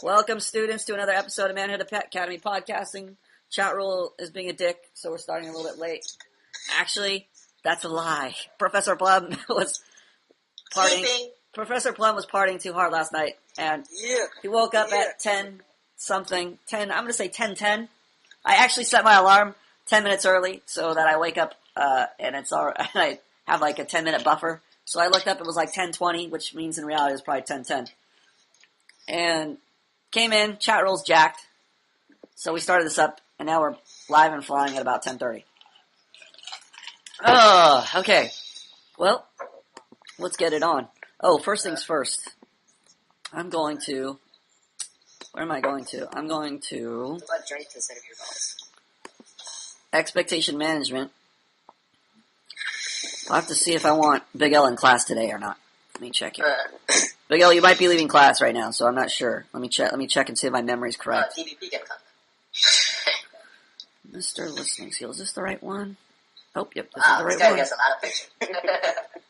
Welcome, students, to another episode of Manhood Academy Podcasting. Chat rule is being a dick, so we're starting a little bit late. Actually, that's a lie. Professor Plum was partying. Professor Plum was partying too hard last night, and he woke up at 10-something. I'm going to say 10:10. I actually set my alarm 10 minutes early so that I wake up and it's all right. I have like a 10-minute buffer. So I looked up, it was like 10:20, which means in reality it was probably 10:10. And came in, chat roll's jacked. So we started this up, and now we're live and flying at about 10:30. Oh, okay. Well, let's get it on. Oh, first things first. I'm going to... Where am I going to? I'm going to... Expectation management. I'll have to see if I want Big L in class today or not. Let me check it. Big L, you might be leaving class right now, so I'm not sure. Let me check and see if my memory's correct. Mr. Listening Skill, is this the right one? Oh, yep, this is the right one. Gets a lot of pictures.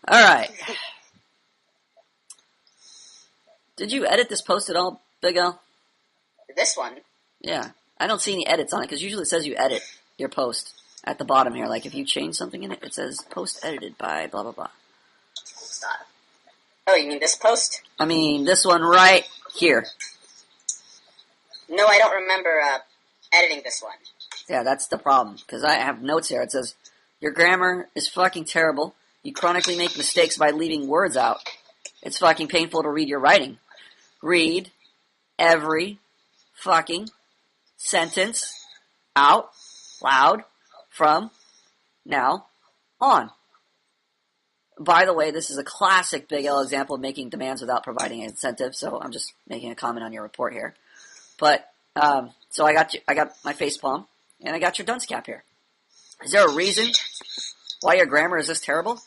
Alright. Did you edit this post at all, Big L? This one? Yeah. I don't see any edits on it, because usually it says you edit your post at the bottom here. Like, if you change something in it, it says post edited by blah, blah, blah. Stop. Oh, you mean this post? I mean, this one right here. No, I don't remember editing this one. Yeah, that's the problem, because I have notes here. It says, your grammar is fucking terrible. You chronically make mistakes by leaving words out. It's fucking painful to read your writing. Read every fucking sentence out loud from now on. By the way, this is a classic Big L example of making demands without providing an incentive, so I'm just making a comment on your report here. But, so I got my facepalm, and I got your dunce cap here. Is there a reason why your grammar is this terrible?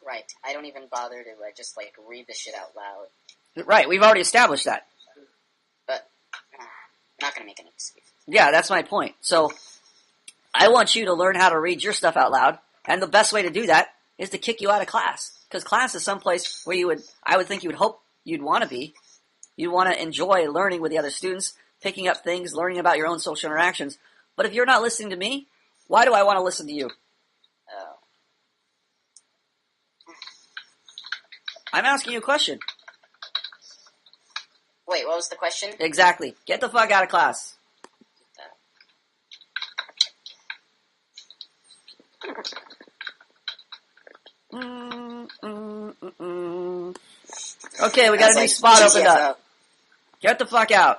Right. I don't even bother to, just, read the shit out loud. Right, we've already established that. But, I'm not gonna make any excuses. Yeah, that's my point. So, I want you to learn how to read your stuff out loud, and the best way to do that is to kick you out of class. Because class is someplace where I would think you would hope you'd want to be. You'd want to enjoy learning with the other students, picking up things, learning about your own social interactions. But if you're not listening to me, why do I want to listen to you? Oh. I'm asking you a question. Wait, what was the question? Exactly. Get the fuck out of class. Okay, we got a new spot opened up. Get the fuck out.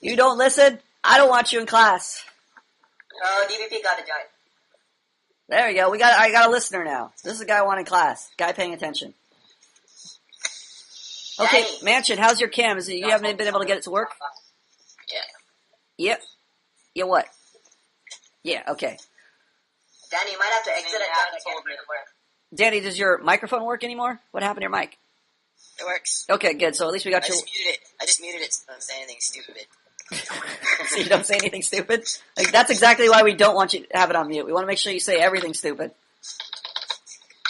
You don't listen? I don't want you in class. Oh, DVP got a join. There we go. I got a listener now. This is a guy I want in class. Guy paying attention. Okay, Danny. Mansion, how's your cam? You haven't been able to get it to work? Yeah. Yep. Yeah, what? Yeah, okay. Danny, you might have to exit and join again for the work. Danny, does your microphone work anymore? What happened to your mic? It works. Okay, good. So at least we got I just muted it so I don't say anything stupid. So you don't say anything stupid? Like, that's exactly why we don't want you to have it on mute. We want to make sure you say everything stupid.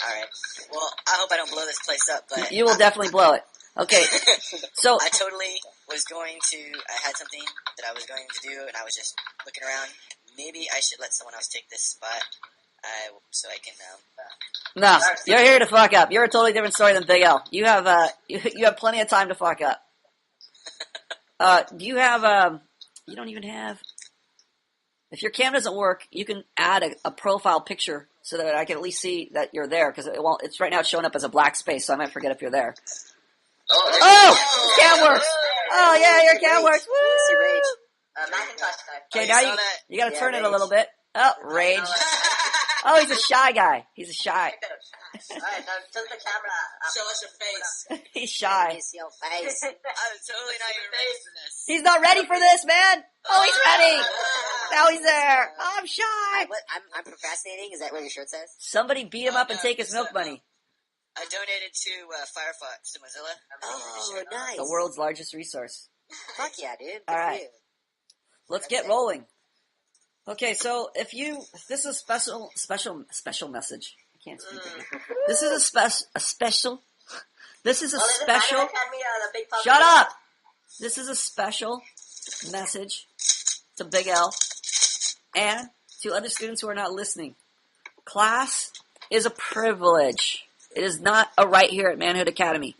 Alright. Well, I hope I don't blow this place up, but... You will definitely blow it. Okay, so... I totally was going to... I had something that I was going to do, and I was just looking around. Maybe I should let someone else take this spot, so I can... No, you're here to fuck up. You're a totally different story than Big L. You have, you have plenty of time to fuck up. Do you have, you don't even have... If your cam doesn't work, you can add a profile picture so that I can at least see that you're there, because it's right now it's showing up as a black space, so I might forget if you're there. Oh! Cam works! Oh, yeah, your cam works! Woo! Okay, now you gotta turn it a little bit. Oh, rage. Oh, he's a shy guy. He's a shy. Alright, now tilt the camera up. Show us your face. He's shy. Face your face. I'm totally not even ready for this. He's not ready for this, man! Oh, he's ready! Now he's there! Oh, I'm shy! I'm procrastinating? Is that what your shirt says? Somebody beat him up and take his milk money. I donated to Firefox to Mozilla. Oh, nice. The world's largest resource. Fuck yeah, dude. Alright. Let's get rolling. Okay, so this is a special message. I can't speak. This is a special. This is a special. Shut up. This is a special message to Big L and to other students who are not listening. Class is a privilege. It is not a right here at Manhood Academy.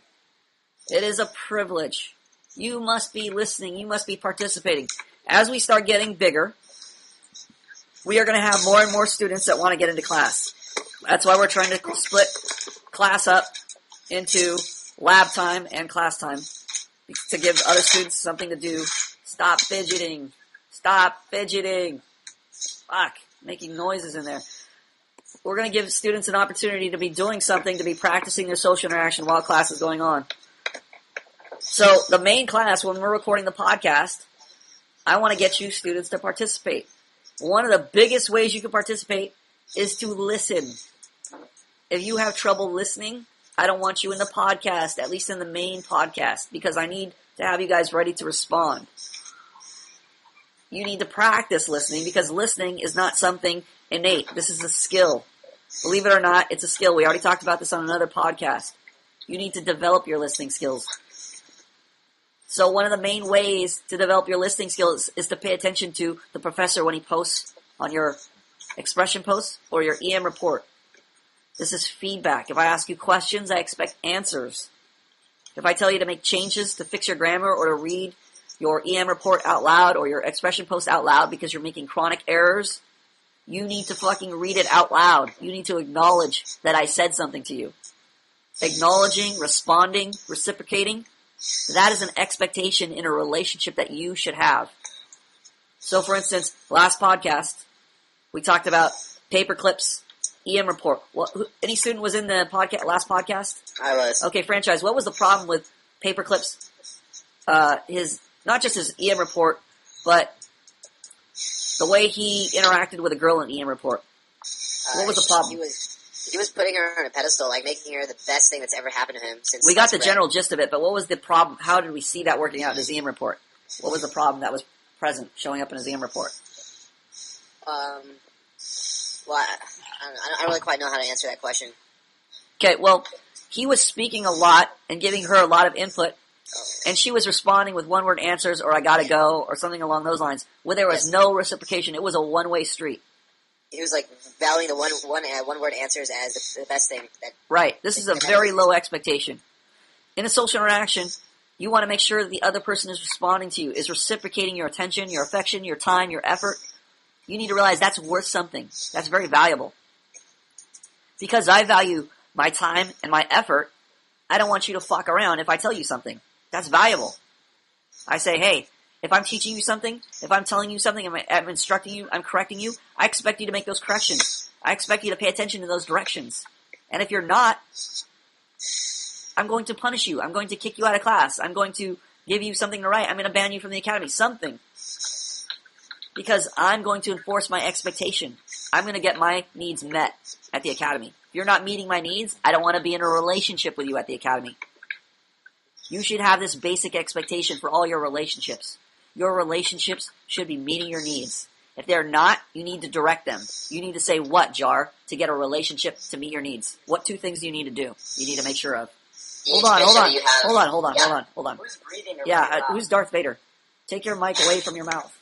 It is a privilege. You must be listening. You must be participating. As we start getting bigger, we are going to have more and more students that want to get into class. That's why we're trying to split class up into lab time and class time to give other students something to do. Stop fidgeting. Stop fidgeting. Fuck. Making noises in there. We're going to give students an opportunity to be doing something, to be practicing their social interaction while class is going on. So the main class, when we're recording the podcast, I want to get you students to participate. One of the biggest ways you can participate is to listen. If you have trouble listening, I don't want you in the podcast, at least in the main podcast, because I need to have you guys ready to respond. You need to practice listening, because listening is not something innate. This is a skill. Believe it or not, it's a skill. We already talked about this on another podcast. You need to develop your listening skills. So one of the main ways to develop your listening skills is to pay attention to the professor when he posts on your expression post or your EM report. This is feedback. If I ask you questions, I expect answers. If I tell you to make changes to fix your grammar or to read your EM report out loud or your expression post out loud because you're making chronic errors, you need to fucking read it out loud. You need to acknowledge that I said something to you. Acknowledging, responding, reciprocating, that is an expectation in a relationship that you should have. So, for instance, last podcast, we talked about paper clips, EM report. Any student was in the last podcast? I was. Okay, franchise. What was the problem with paper clips? Not just his EM report, but the way he interacted with a girl in EM report. What was the problem? He was putting her on a pedestal, like making her the best thing that's ever happened to him since. We got the general gist of it, but what was the problem? How did we see that working out in his EM report? What was the problem that was present, showing up in his EM report? Well, I don't really quite know how to answer that question. Okay, well, he was speaking a lot and giving her a lot of input, and she was responding with one-word answers or I gotta go or something along those lines, where there was no reciprocation. It was a one-way street. He was like valuing the one-word answers as the best thing. Right. This is a very low expectation. In a social interaction, you want to make sure that the other person is responding to you, is reciprocating your attention, your affection, your time, your effort. You need to realize that's worth something. That's very valuable. Because I value my time and my effort, I don't want you to fuck around if I tell you something. That's valuable. I say, hey, if I'm teaching you something, if I'm telling you something, I'm instructing you, I'm correcting you, I expect you to make those corrections. I expect you to pay attention to those directions. And if you're not, I'm going to punish you. I'm going to kick you out of class. I'm going to give you something to write. I'm going to ban you from the academy. Something. Because I'm going to enforce my expectation. I'm going to get my needs met at the academy. If you're not meeting my needs, I don't want to be in a relationship with you at the academy. You should have this basic expectation for all your relationships. Your relationships should be meeting your needs. If they're not, you need to direct them. You need to say what, Jar, to get a relationship to meet your needs. What 2 things do you need to do? You need to make sure of. Hold on. Who's breathing? Who's Darth Vader? Take your mic away from your mouth.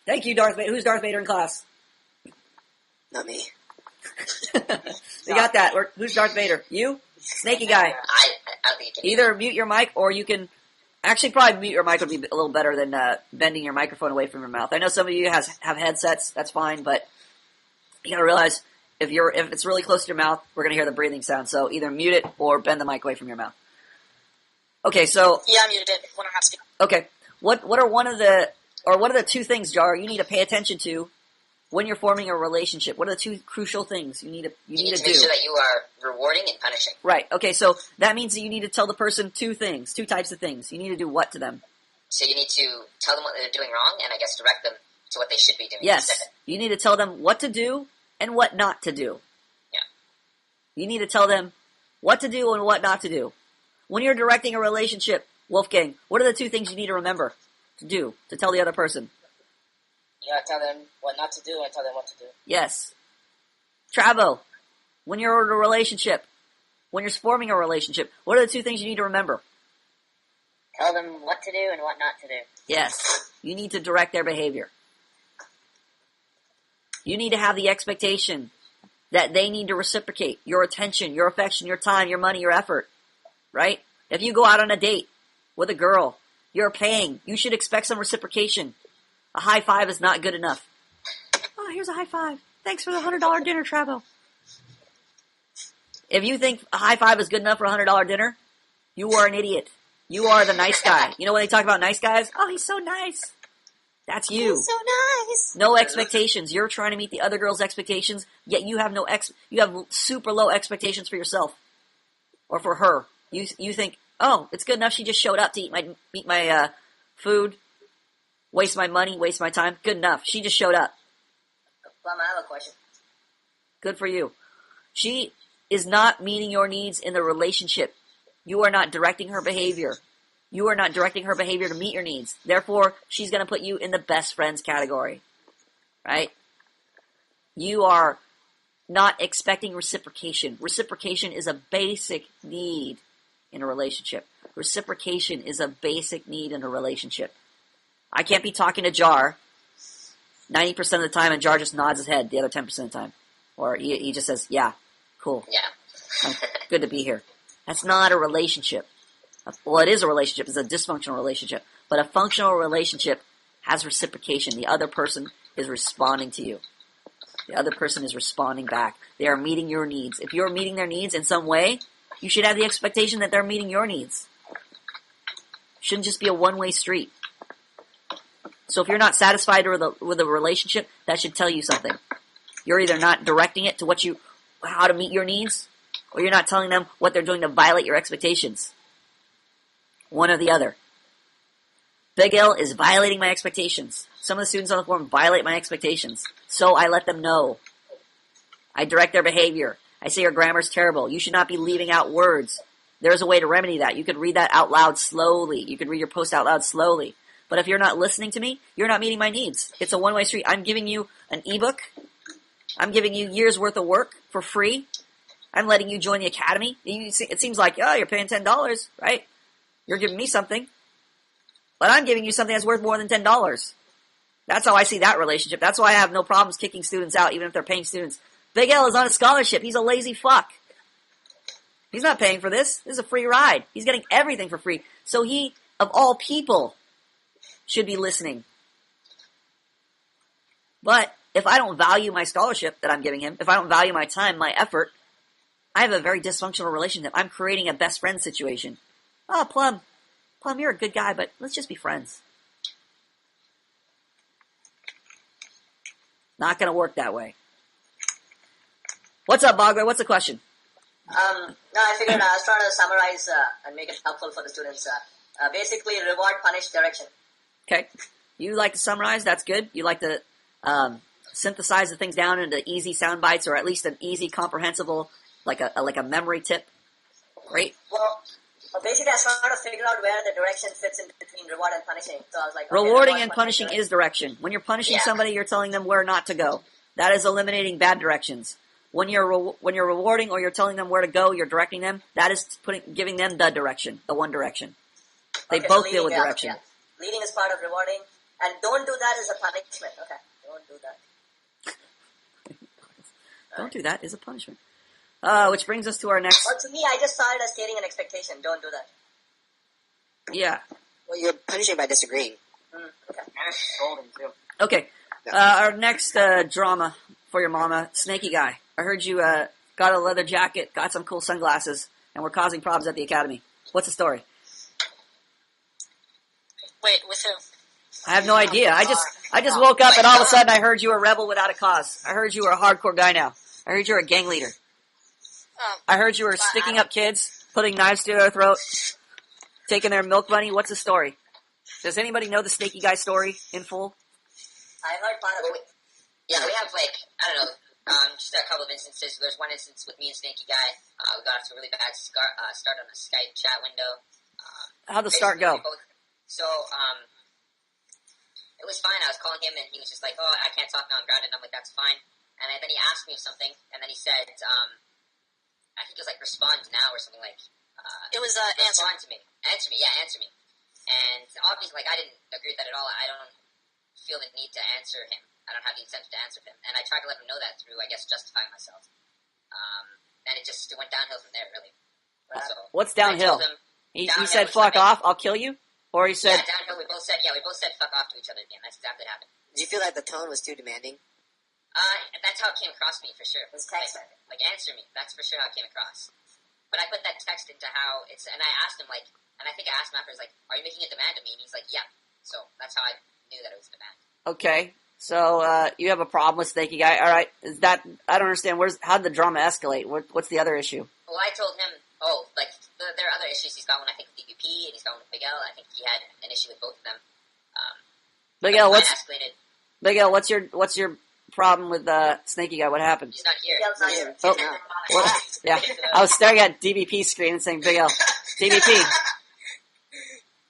Thank you, Darth Vader. Who's Darth Vader in class? Not me. We got that. Who's Darth Vader? You? Snaky guy. I don't think you can. Either mute your mic or you can... Actually, probably mute your mic would be a little better than bending your microphone away from your mouth. I know some of you have headsets. That's fine, but you gotta realize if it's really close to your mouth, we're gonna hear the breathing sound. So either mute it or bend the mic away from your mouth. Okay, so... Yeah, I muted it. When I'm not speaking. Okay. What are the 2 things, Jar, you need to pay attention to when you're forming a relationship? What are the 2 crucial things you need to do? Make sure that you are rewarding and punishing. Right. Okay, so that means that you need to tell the person 2 things, 2 types of things. You need to do what to them? So you need to tell them what they're doing wrong, and I guess direct them to what they should be doing. Yes. Instead. You need to tell them what to do and what not to do. Yeah. You need to tell them what to do and what not to do. When you're directing a relationship, Wolfgang, what are the 2 things you need to remember to do, to tell the other person? You gotta tell them what not to do and tell them what to do. Yes. Travo, when you're in a relationship, when you're forming a relationship, what are the two things you need to remember? Tell them what to do and what not to do. Yes. You need to direct their behavior. You need to have the expectation that they need to reciprocate your attention, your affection, your time, your money, your effort. Right? If you go out on a date with a girl, you're paying. You should expect some reciprocation. A high five is not good enough. Oh, here's a high five. Thanks for the $100 dinner, Travo. If you think a high five is good enough for a $100 dinner, you are an idiot. You are the nice guy. You know when they talk about nice guys? Oh, he's so nice. That's you. He's so nice. No expectations. You're trying to meet the other girl's expectations, yet you have you have super low expectations for yourself or for her. You think, oh, it's good enough. She just showed up to eat my food, waste my money, waste my time. Good enough. She just showed up. Plum, I have a question. Good for you. She is not meeting your needs in the relationship. You are not directing her behavior. You are not directing her behavior to meet your needs. Therefore, she's going to put you in the best friends category. Right? You are not expecting reciprocation. Reciprocation is a basic need in a relationship. Reciprocation is a basic need in a relationship. I can't be talking to Jar 90% of the time and Jar just nods his head the other 10% of the time. Or he just says, yeah, cool. Yeah. Good to be here. That's not a relationship. Well, it is a relationship. It's a dysfunctional relationship. But a functional relationship has reciprocation. The other person is responding to you. The other person is responding back. They are meeting your needs. If you're meeting their needs in some way, you should have the expectation that they're meeting your needs. It shouldn't just be a one-way street. So if you're not satisfied with a relationship, that should tell you something. You're either not directing it to how to meet your needs, or you're not telling them what they're doing to violate your expectations. One or the other. Big L is violating my expectations. Some of the students on the forum violate my expectations. So I let them know. I direct their behavior. I say your grammar's terrible. You should not be leaving out words. There's a way to remedy that. You could read that out loud slowly. You could read your post out loud slowly. But if you're not listening to me, you're not meeting my needs. It's a one-way street. I'm giving you an ebook. I'm giving you years worth of work for free. I'm letting you join the academy. It seems like, oh, you're paying $10, right? You're giving me something. But I'm giving you something that's worth more than $10. That's how I see that relationship. That's why I have no problems kicking students out, even if they're paying students. Big L is on a scholarship. He's a lazy fuck. He's not paying for this. This is a free ride. He's getting everything for free. So he, of all people, should be listening. But if I don't value my scholarship that I'm giving him, if I don't value my time, my effort, I have a very dysfunctional relationship. I'm creating a best friend situation. Oh, Plum, you're a good guy, but let's just be friends. Not going to work that way. What's up, Bogler? What's the question? No, I figured I was trying to summarize and make it helpful for the students. Basically, reward, punish, direction. Okay. You like to summarize? That's good. You like to synthesize the things down into easy sound bites, or at least an easy, comprehensible, like a memory tip. Great. Well, basically, I was trying to figure out where the direction fits in between reward and punishing. So I was like, okay, rewarding reward, and punishing is direction. When you're punishing Yeah. somebody, you're telling them where not to go. That is eliminating bad directions. When you're rewarding or you're telling them where to go, you're directing them. That is giving them the direction, the one direction. They Okay, both so deal with leading, direction. Yeah. Leading is part of rewarding, and don't do that is a punishment. Okay, don't do that. Don't do that is a punishment. Which brings us to our next. Well, to me, I just saw it as stating an expectation. Don't do that. Yeah. Well, you're punishing by disagreeing. Okay. And scolding, too. Okay. Our next drama for your mama, Snaky Guy. I heard you got a leather jacket, got some cool sunglasses, and were causing problems at the academy. What's the story? Wait, with who? I have no idea. I just woke up and all of a sudden I heard you were a rebel without a cause. I heard you were a hardcore guy now. I heard you were a gang leader. I heard you were sticking up kids, putting knives to their throat, taking their milk money. What's the story? Does anybody know the Snaky Guy story in full? I heard part of it. Yeah, we have, I don't know, just a couple of instances. There's one instance with me and Snaky Guy. We got off to a really bad start on a Skype chat window. How'd the start go? So, it was fine. I was calling him, and he was just like, "Oh, I can't talk now. I'm grounded." And I'm like, "That's fine." And then he asked me something, and then he said, I think it was like, "Respond now" or something like. It was answer. Respond to me. Answer me. Yeah, answer me. And obviously, like, I didn't agree with that at all. I don't feel the need to answer him. I don't have the incentive to answer him. And I tried to let him know that through, I guess, justifying myself. And it just went downhill from there, really. So, What's downhill? He said, "Fuck off, I'll kill you," or he said, "Yeah, downhill." We both said, "Fuck off" to each other again. That's exactly what happened. Do you feel like the tone was too demanding? That's how it came across to me, for sure. It was text. Like, answer me. That's for sure how it came across. But I put that text into how it's, and I asked him, like, and I think I asked him afterwards, like, "Are you making a demand of me?" And he's like, "Yeah." So that's how I knew that it was a demand. "Okay, so you have a problem with Snaky Guy. All right, is that, I don't understand. How did the drama escalate? What's the other issue?" Well, I told him, like, there are other issues. He's got one, I think, with DVP, and he's got one with Big L. I think he had an issue with both of them. Big L, what's escalated. your problem with Snaky Guy? What happened? He's not here. Big L's not here. Oh, what? Yeah, I was staring at DVP screen and saying, "Big L, DVP."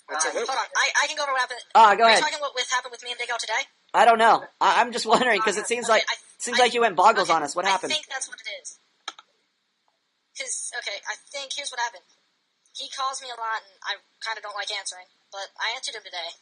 Hold on, I can go over what happened. Go Are you ahead. talking what happened with me and Big L today? I don't know. I'm just wondering because it seems like you went boggles on us. What happened? I think that's what it is. Because, I think here's what happened. He calls me a lot, and I kind of don't like answering, but I answered him today.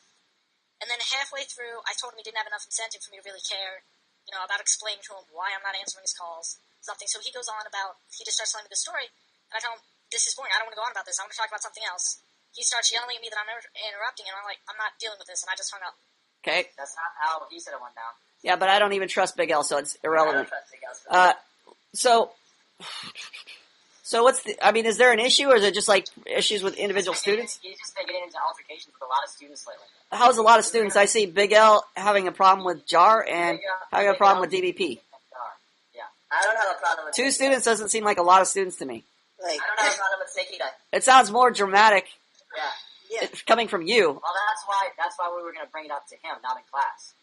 And then halfway through, I told him he didn't have enough incentive for me to really care, about explaining to him why I'm not answering his calls, something. So he goes on about, he just starts telling me the story, and I tell him, "This is boring, I don't want to go on about this, I want to talk about something else." He starts yelling at me that I'm interrupting, and I'm like, "I'm not dealing with this," and I just hung up. Okay. That's not how he said it went down. Yeah, but I don't even trust Big L, so it's irrelevant. I don't trust Big L. So what's is there an issue, or is it just like issues with individual students? He's just been getting into altercations with a lot of students lately. How's a lot of students? I see Big L having a problem with Jar and having a problem with DVP. Yeah. I don't have a problem with Two students doesn't seem like a lot of students to me. Like, I don't have a problem with Snaky Guy. It sounds more dramatic Yeah. coming from you. Well, that's why we were going to bring it up to him, not in class.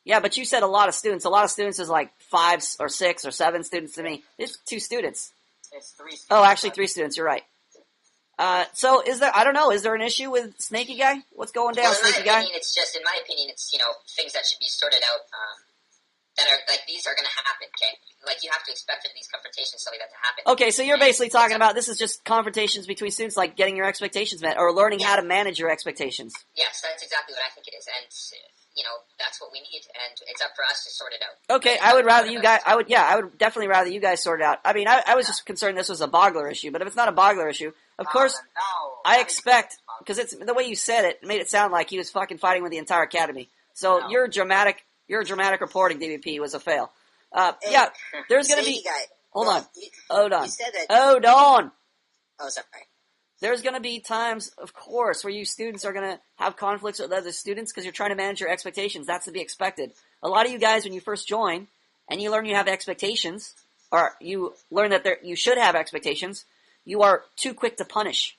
Yeah, but you said a lot of students. A lot of students is like 5 or 6 or 7 students to me. It's 2 students. It's 3 students. Oh, actually 3 students. You're right. So is there, I don't know, is there an issue with Snaky Guy? What's going down, Snaky Guy? In my opinion, it's, things that should be sorted out, that are, like, these are going to happen, okay? Like, you have to expect for these confrontations, something like that to happen. Okay, so you're basically talking about this is just confrontations between students, like getting your expectations met, or learning how to manage your expectations. Yes, that's exactly what I think it is, and, that's what we need, and it's up for us to sort it out. Okay, I would rather you guys, I would definitely rather you guys sort it out. I mean, I was just concerned this was a boggler issue, but if it's not a boggler issue, of course, I expect, because it's, the way you said it made it sound like he was fucking fighting with the entire academy. So your dramatic reporting, DVP, was a fail. Yeah, there's gonna be, hold on. You said that. Hold on. Oh, sorry. There's going to be times, of course, where you students are going to have conflicts with other students because you're trying to manage your expectations. That's to be expected. A lot of you guys, when you first join, and you learn you have expectations, or you learn that you should have expectations, you are too quick to punish.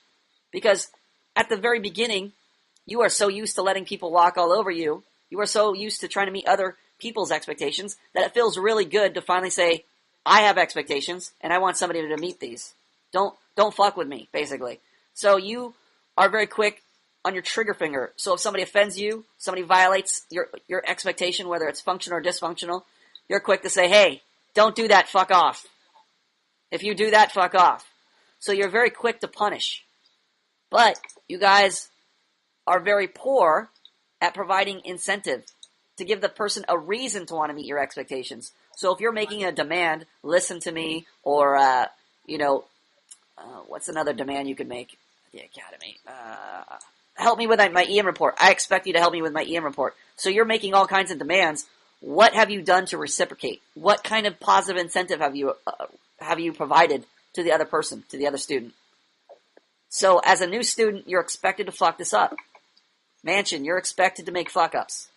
Because at the very beginning, you are so used to letting people walk all over you, you are so used to trying to meet other people's expectations, that it feels really good to finally say, I have expectations, and I want somebody to meet these. Don't fuck with me, basically. So you are very quick on your trigger finger. So if somebody offends you, somebody violates your expectation, whether it's functional or dysfunctional, you're quick to say, hey, don't do that, fuck off. If you do that, fuck off. So you're very quick to punish. But you guys are very poor at providing incentive to give the person a reason to want to meet your expectations. So if you're making a demand, listen to me, or, what's another demand you could make? The academy. Help me with my EM report. I expect you to help me with my EM report. So you're making all kinds of demands. What have you done to reciprocate? What kind of positive incentive have you provided to the other person, to the other student? So as a new student, you're expected to fuck this up. Mansion, you're expected to make fuck ups.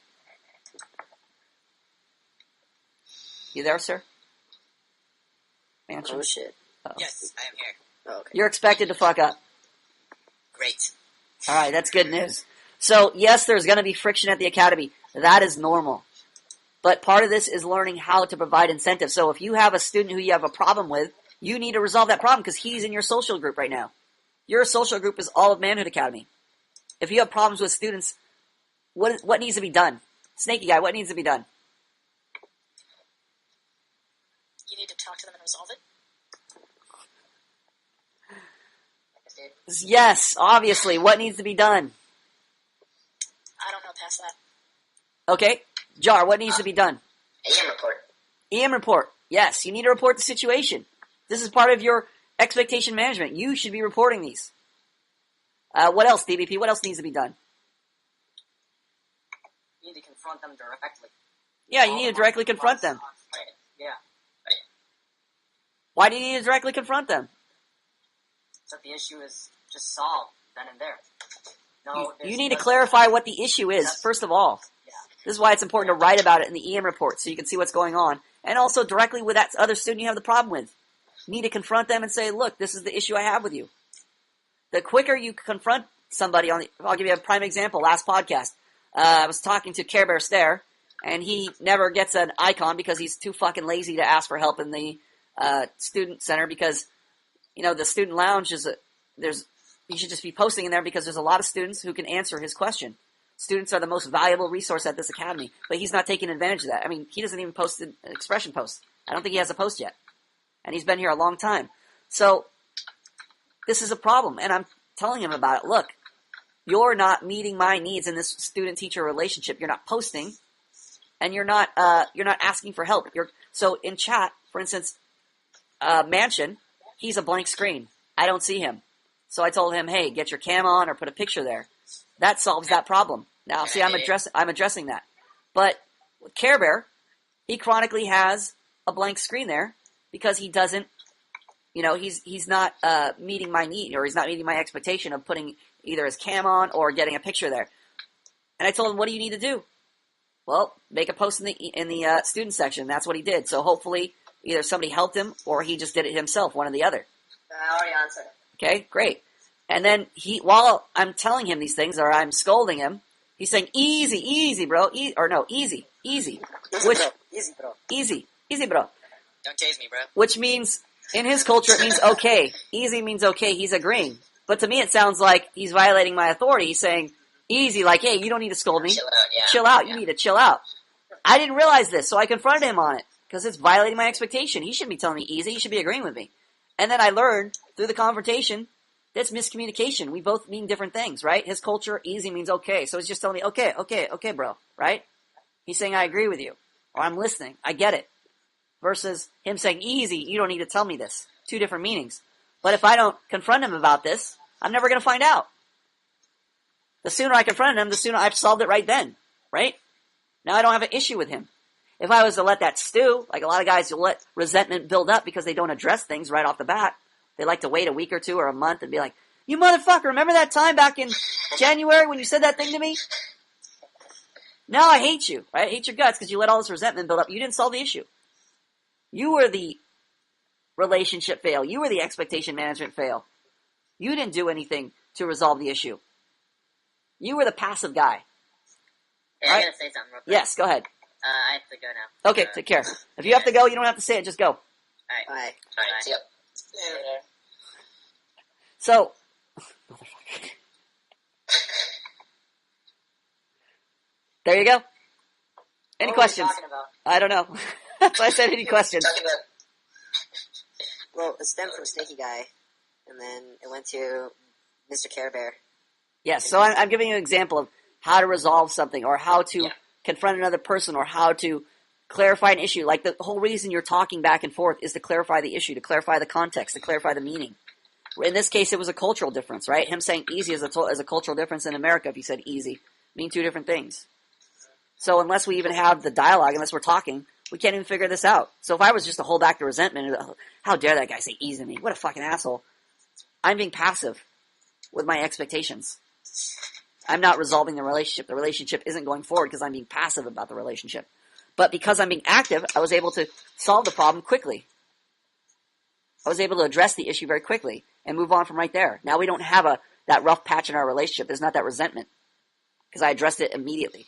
You there, sir? Mansion. Oh shit. Uh-oh. Yes, I am here. Oh, okay. You're expected to fuck up. Great. Alright, that's good news. So, yes, there's going to be friction at the academy. That is normal. But part of this is learning how to provide incentive. So if you have a student who you have a problem with, you need to resolve that problem because he's in your social group right now. Your social group is all of Manhood Academy. If you have problems with students, What needs to be done? Snaky guy, what needs to be done? You need to talk to them and resolve it. Yes, obviously. What needs to be done? I don't know past that. Okay. Jar, what needs to be done? EM report. EM report. Yes, you need to report the situation. This is part of your expectation management. You should be reporting these. What else, DBP? What else needs to be done? You need to confront them directly. Yeah, you need to directly confront them. Yeah. Why do you need to directly confront them? So the issue is just solved then and there. No, You need to clarify what the issue is, first of all. Yeah. This is why it's important to write about it in the EM report so you can see what's going on. And also directly with that other student you have the problem with. You need to confront them and say, look, this is the issue I have with you. The quicker you confront somebody I'll give you a prime example. Last podcast, I was talking to Care Bear Stare, and he never gets an icon because he's too fucking lazy to ask for help in the student center because, the student lounge you should just be posting in there because there's a lot of students who can answer his question. Students are the most valuable resource at this academy, but he's not taking advantage of that. I mean, he doesn't even post an expression post. I don't think he has a post yet. And he's been here a long time. So, this is a problem, and I'm telling him about it. Look, you're not meeting my needs in this student-teacher relationship. You're not posting, and you're not asking for help. So in chat, for instance, Mansion, he's a blank screen. I don't see him. So I told him, hey, get your cam on or put a picture there. That solves that problem. Now, see, I'm addressing that. But with Care Bear, he chronically has a blank screen there because he doesn't, he's not meeting my need, or he's not meeting my expectation of putting either his cam on or getting a picture there. And I told him, what do you need to do? Well, make a post in the student section. That's what he did. So hopefully either somebody helped him or he just did it himself, one or the other. I already answered it. Okay, great. And then while I'm telling him these things, or I'm scolding him, he's saying, easy, bro. Easy. Easy, bro. Easy, bro. Don't tase me, bro. Which means, in his culture, it means okay. Easy means okay. He's agreeing. But to me, it sounds like he's violating my authority. He's saying, easy, like, hey, you don't need to scold me. Chill out, yeah. Chill out. You need to chill out. I didn't realize this, so I confronted him on it. Because it's violating my expectation. He shouldn't be telling me easy. He should be agreeing with me. And then I learned, through the confrontation, that's miscommunication. We both mean different things, right? His culture, easy means okay. So he's just telling me, okay, bro, right? He's saying, I agree with you. Or I'm listening. I get it. Versus him saying, easy, you don't need to tell me this. Two different meanings. But if I don't confront him about this, I'm never going to find out. The sooner I confront him, the sooner I've solved it right then, right? Now I don't have an issue with him. If I was to let that stew, like a lot of guys, you'll let resentment build up because they don't address things right off the bat. They like to wait a week or two or a month and be like, you motherfucker, remember that time back in January when you said that thing to me? Now I hate you. Right? I hate your guts because you let all this resentment build up. You didn't solve the issue. You were the relationship fail. You were the expectation management fail. You didn't do anything to resolve the issue. You were the passive guy. Yeah, I'm going to say something real quick. Yes, go ahead. I have to go now. Okay, take care. If you have to go, you don't have to say it. Just go. All right. Bye. All right, see ya. Later. So, there you go. Any What questions? were we talking about? I don't know. That's why I said any questions. Talking about Well, it stemmed from Snaky Guy, and then it went to Mr. Care Bear. Yes, so I'm giving you an example of how to resolve something, or how to confront another person, or how to clarify an issue. Like, the whole reason you're talking back and forth is to clarify the issue, to clarify the context, to clarify the meaning. In this case, it was a cultural difference, right? Him saying easy is a cultural difference in America. If he said easy, mean two different things. So unless we even have the dialogue, unless we're talking, we can't even figure this out. So if I was just to hold back the resentment, how dare that guy say easy to me? What a fucking asshole. I'm being passive with my expectations. I'm not resolving the relationship. The relationship isn't going forward because I'm being passive about the relationship. But because I'm being active, I was able to solve the problem quickly. I was able to address the issue very quickly and move on from right there. Now we don't have that rough patch in our relationship. There's not that resentment because I addressed it immediately,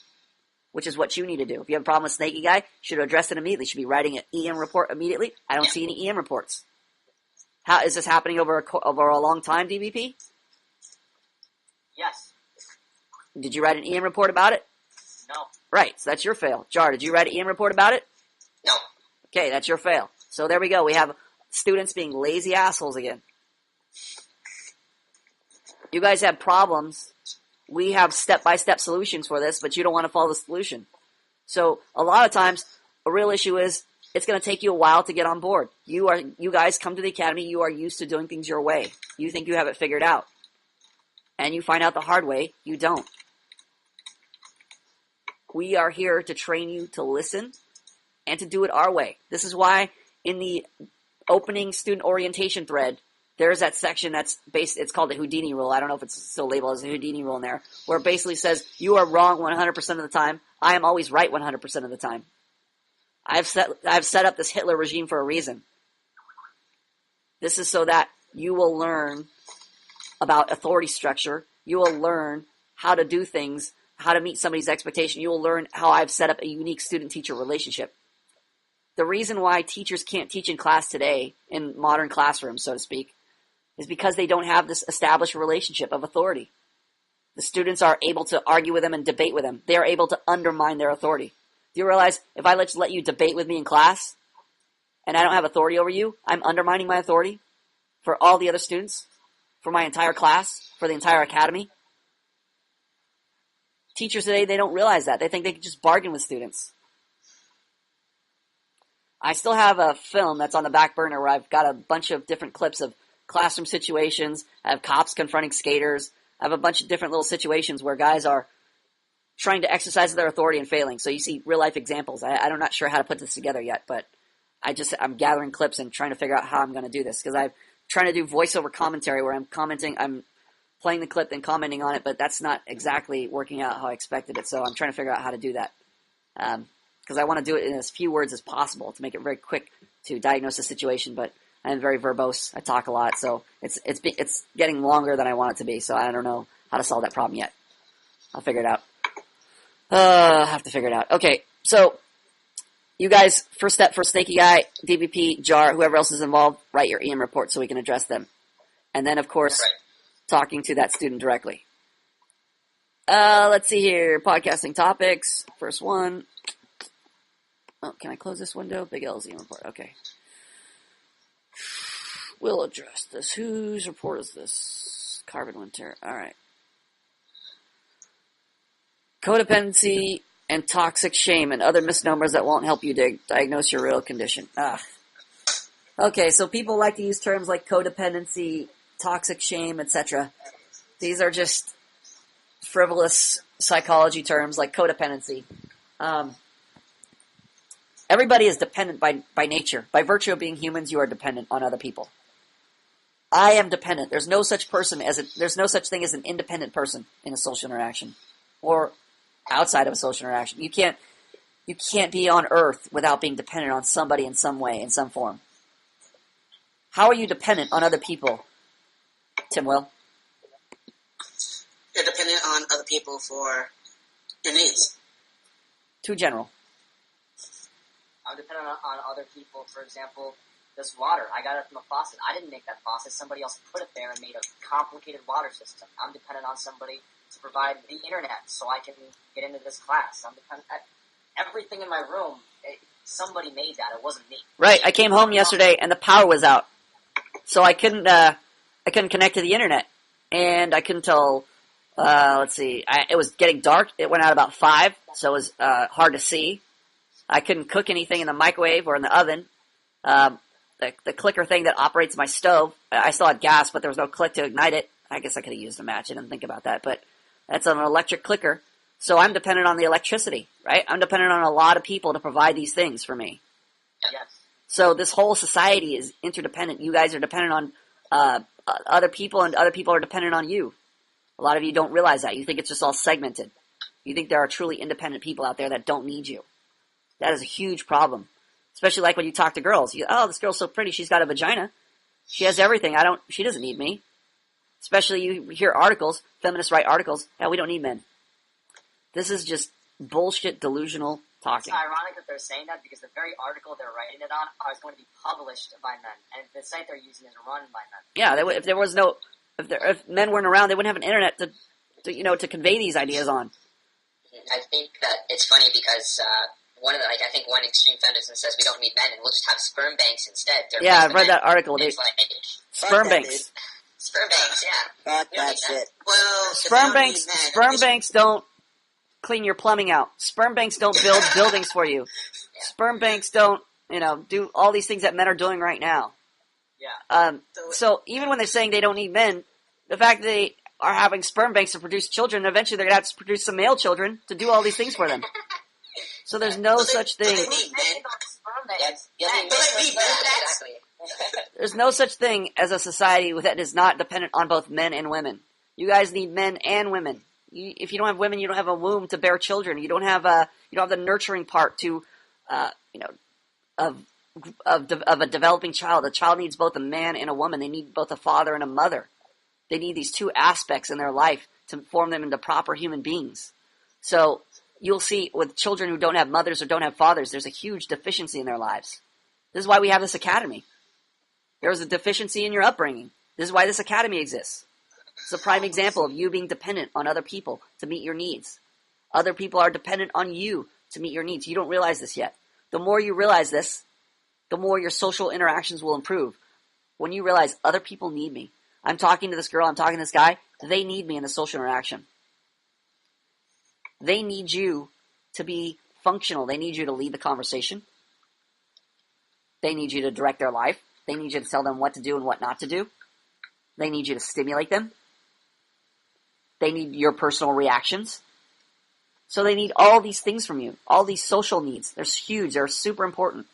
which is what you need to do. If you have a problem with Snaky Guy, you should address it immediately. You should be writing an EM report immediately. I don't see any EM reports. How is this happening over a long time, DBP? Yes. Did you write an EM report about it? No. Right, so that's your fail. Jar, did you write an EM report about it? No. Okay, that's your fail. So there we go. We have students being lazy assholes again. You guys have problems. We have step-by-step solutions for this, but you don't want to follow the solution. So a lot of times, a real issue is it's going to take you a while to get on board. You guys come to the academy. You are used to doing things your way. You think you have it figured out, and you find out the hard way you don't. We are here to train you to listen and to do it our way. This is why in the opening student orientation thread, there's that section that's based, it's called the Houdini rule. I don't know if it's still labeled as a Houdini rule in there, where it basically says, you are wrong 100% of the time. I am always right 100% of the time. I've set up this Hitler regime for a reason. This is so that you will learn about authority structure. You will learn how to do things, how to meet somebody's expectation. You will learn how I've set up a unique student-teacher relationship. The reason why teachers can't teach in class today, in modern classrooms, so to speak, is because they don't have this established relationship of authority. The students are able to argue with them and debate with them. They are able to undermine their authority. Do you realize if I let you debate with me in class and I don't have authority over you, I'm undermining my authority for all the other students, for my entire class, for the entire academy? Teachers today, they don't realize that. They think they can just bargain with students. I still have a film that's on the back burner where I've got a bunch of different clips of classroom situations. I have cops confronting skaters. I have a bunch of different little situations where guys are trying to exercise their authority and failing. So you see real life examples. I'm not sure how to put this together yet, but I'm gathering clips and trying to figure out how I'm going to do this, because I'm trying to do voiceover commentary where I'm playing the clip and commenting on it, but that's not exactly working out how I expected it. So I'm trying to figure out how to do that. Because I want to do it in as few words as possible to make it very quick to diagnose the situation, but I'm very verbose. I talk a lot, so it's getting longer than I want it to be, so I don't know how to solve that problem yet. I'll figure it out. I have to figure it out. Okay, so you guys, first step for Snaky Guy, DBP, Jar, whoever else is involved, write your EM report so we can address them. And then, of course, talking to that student directly. Let's see here. Podcasting topics. First one. Oh, can I close this window? Big L's EM report. Okay. We'll address this. Whose report is this? Carbon Winter. All right. Codependency and toxic shame and other misnomers that won't help you diagnose your real condition. Okay, so people like to use terms like codependency, toxic shame, etc. These are just frivolous psychology terms like codependency. Everybody is dependent by nature. By virtue of being humans, you are dependent on other people. I am dependent. There's no such thing as an independent person in a social interaction, or outside of a social interaction. You can't be on Earth without being dependent on somebody in some way, in some form. How are you dependent on other people, Tim Will? You're dependent on other people for your needs. Too general. I'm dependent on other people. For example, this water, I got it from a faucet. I didn't make that faucet. Somebody else put it there and made a complicated water system. I'm dependent on somebody to provide the internet so I can get into this class. I'm dependent. Everything in my room, somebody made that. It wasn't me. Right. I came home yesterday and the power was out, so I couldn't connect to the internet, and I couldn't tell. Let's see. It was getting dark. It went out about 5, so it was hard to see. I couldn't cook anything in the microwave or in the oven. The clicker thing that operates my stove, I still had gas, but there was no click to ignite it. I guess I could have used a match. I didn't think about that, but that's an electric clicker. So I'm dependent on the electricity, right? I'm dependent on a lot of people to provide these things for me. Yes. So this whole society is interdependent. You guys are dependent on other people, and other people are dependent on you. A lot of you don't realize that. You think it's just all segmented. You think there are truly independent people out there that don't need you. That is a huge problem. Especially like when you talk to girls. This girl's so pretty, she's got a vagina. She has everything. She doesn't need me. Especially you hear articles, feminists write articles, we don't need men. This is just bullshit, delusional talking. It's ironic that they're saying that because the very article they're writing it on is going to be published by men, and the site they're using is run by men. Yeah, if men weren't around, they wouldn't have an internet to convey these ideas on. I think that it's funny because I think one extreme feminist says we don't need men and we'll just have sperm banks instead. Yeah, I've read that article. It's like, Sperm that, banks. sperm banks, yeah. Fuck We don't that need shit. Well, Sperm banks don't clean your plumbing out. Sperm banks don't build buildings for you. Sperm banks don't, do all these things that men are doing right now. Yeah. So even when they're saying they don't need men, the fact that they are having sperm banks to produce children, eventually they're going to have to produce some male children to do all these things for them. So there's no such thing. They need men. Exactly. There's no such thing as a society that is not dependent on both men and women. You guys need men and women. If you don't have women, you don't have a womb to bear children. You don't have the nurturing part to, of a developing child. A child needs both a man and a woman. They need both a father and a mother. They need these two aspects in their life to form them into proper human beings. So you'll see with children who don't have mothers or don't have fathers, there's a huge deficiency in their lives. This is why we have this academy. There was a deficiency in your upbringing. This is why this academy exists. It's a prime example of you being dependent on other people to meet your needs. Other people are dependent on you to meet your needs. You don't realize this yet. The more you realize this, the more your social interactions will improve. When you realize other people need me. I'm talking to this girl, I'm talking to this guy, they need me in the social interaction. They need you to be functional. They need you to lead the conversation. They need you to direct their life. They need you to tell them what to do and what not to do. They need you to stimulate them. They need your personal reactions. So they need all these things from you. All these social needs. They're huge. They're super important.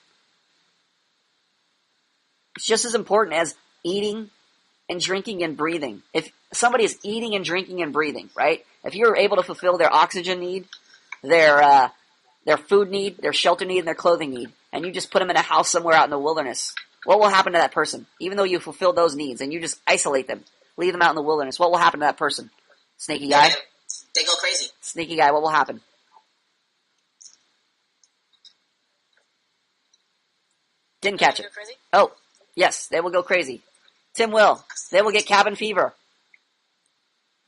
It's just as important as eating and drinking and breathing. If somebody is eating and drinking and breathing, right? If you're able to fulfill their oxygen need, their food need, their shelter need, and their clothing need, and you just put them in a house somewhere out in the wilderness, what will happen to that person? Even though you fulfill those needs and you just isolate them, leave them out in the wilderness, what will happen to that person? Sneaky guy? They go crazy. Sneaky guy, what will happen? Didn't catch it. Crazy? Oh, yes, they will go crazy. Tim will. They will get cabin fever.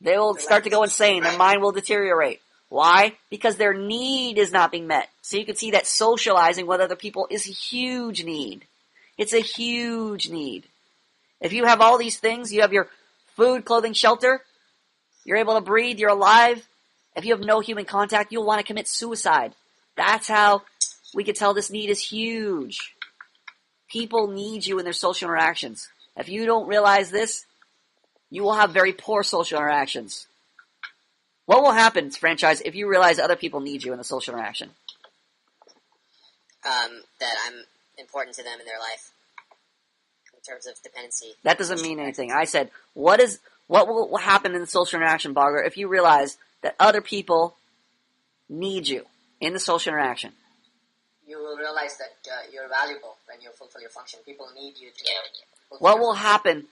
They will start to go insane. Their mind will deteriorate. Why? Because their need is not being met. So you can see that socializing with other people is a huge need. It's a huge need. If you have all these things, you have your food, clothing, shelter, you're able to breathe, you're alive. If you have no human contact, you'll want to commit suicide. That's how we can tell this need is huge. People need you in their social interactions. If you don't realize this, you will have very poor social interactions. What will happen, franchise, if you realize other people need you in the social interaction? That I'm important to them in their life in terms of dependency. That doesn't mean anything. I said, what will happen in the social interaction, Bogger, if you realize that other people need you in the social interaction? You will realize that you're valuable when you fulfill your function. People need you to fulfill What your will function. happen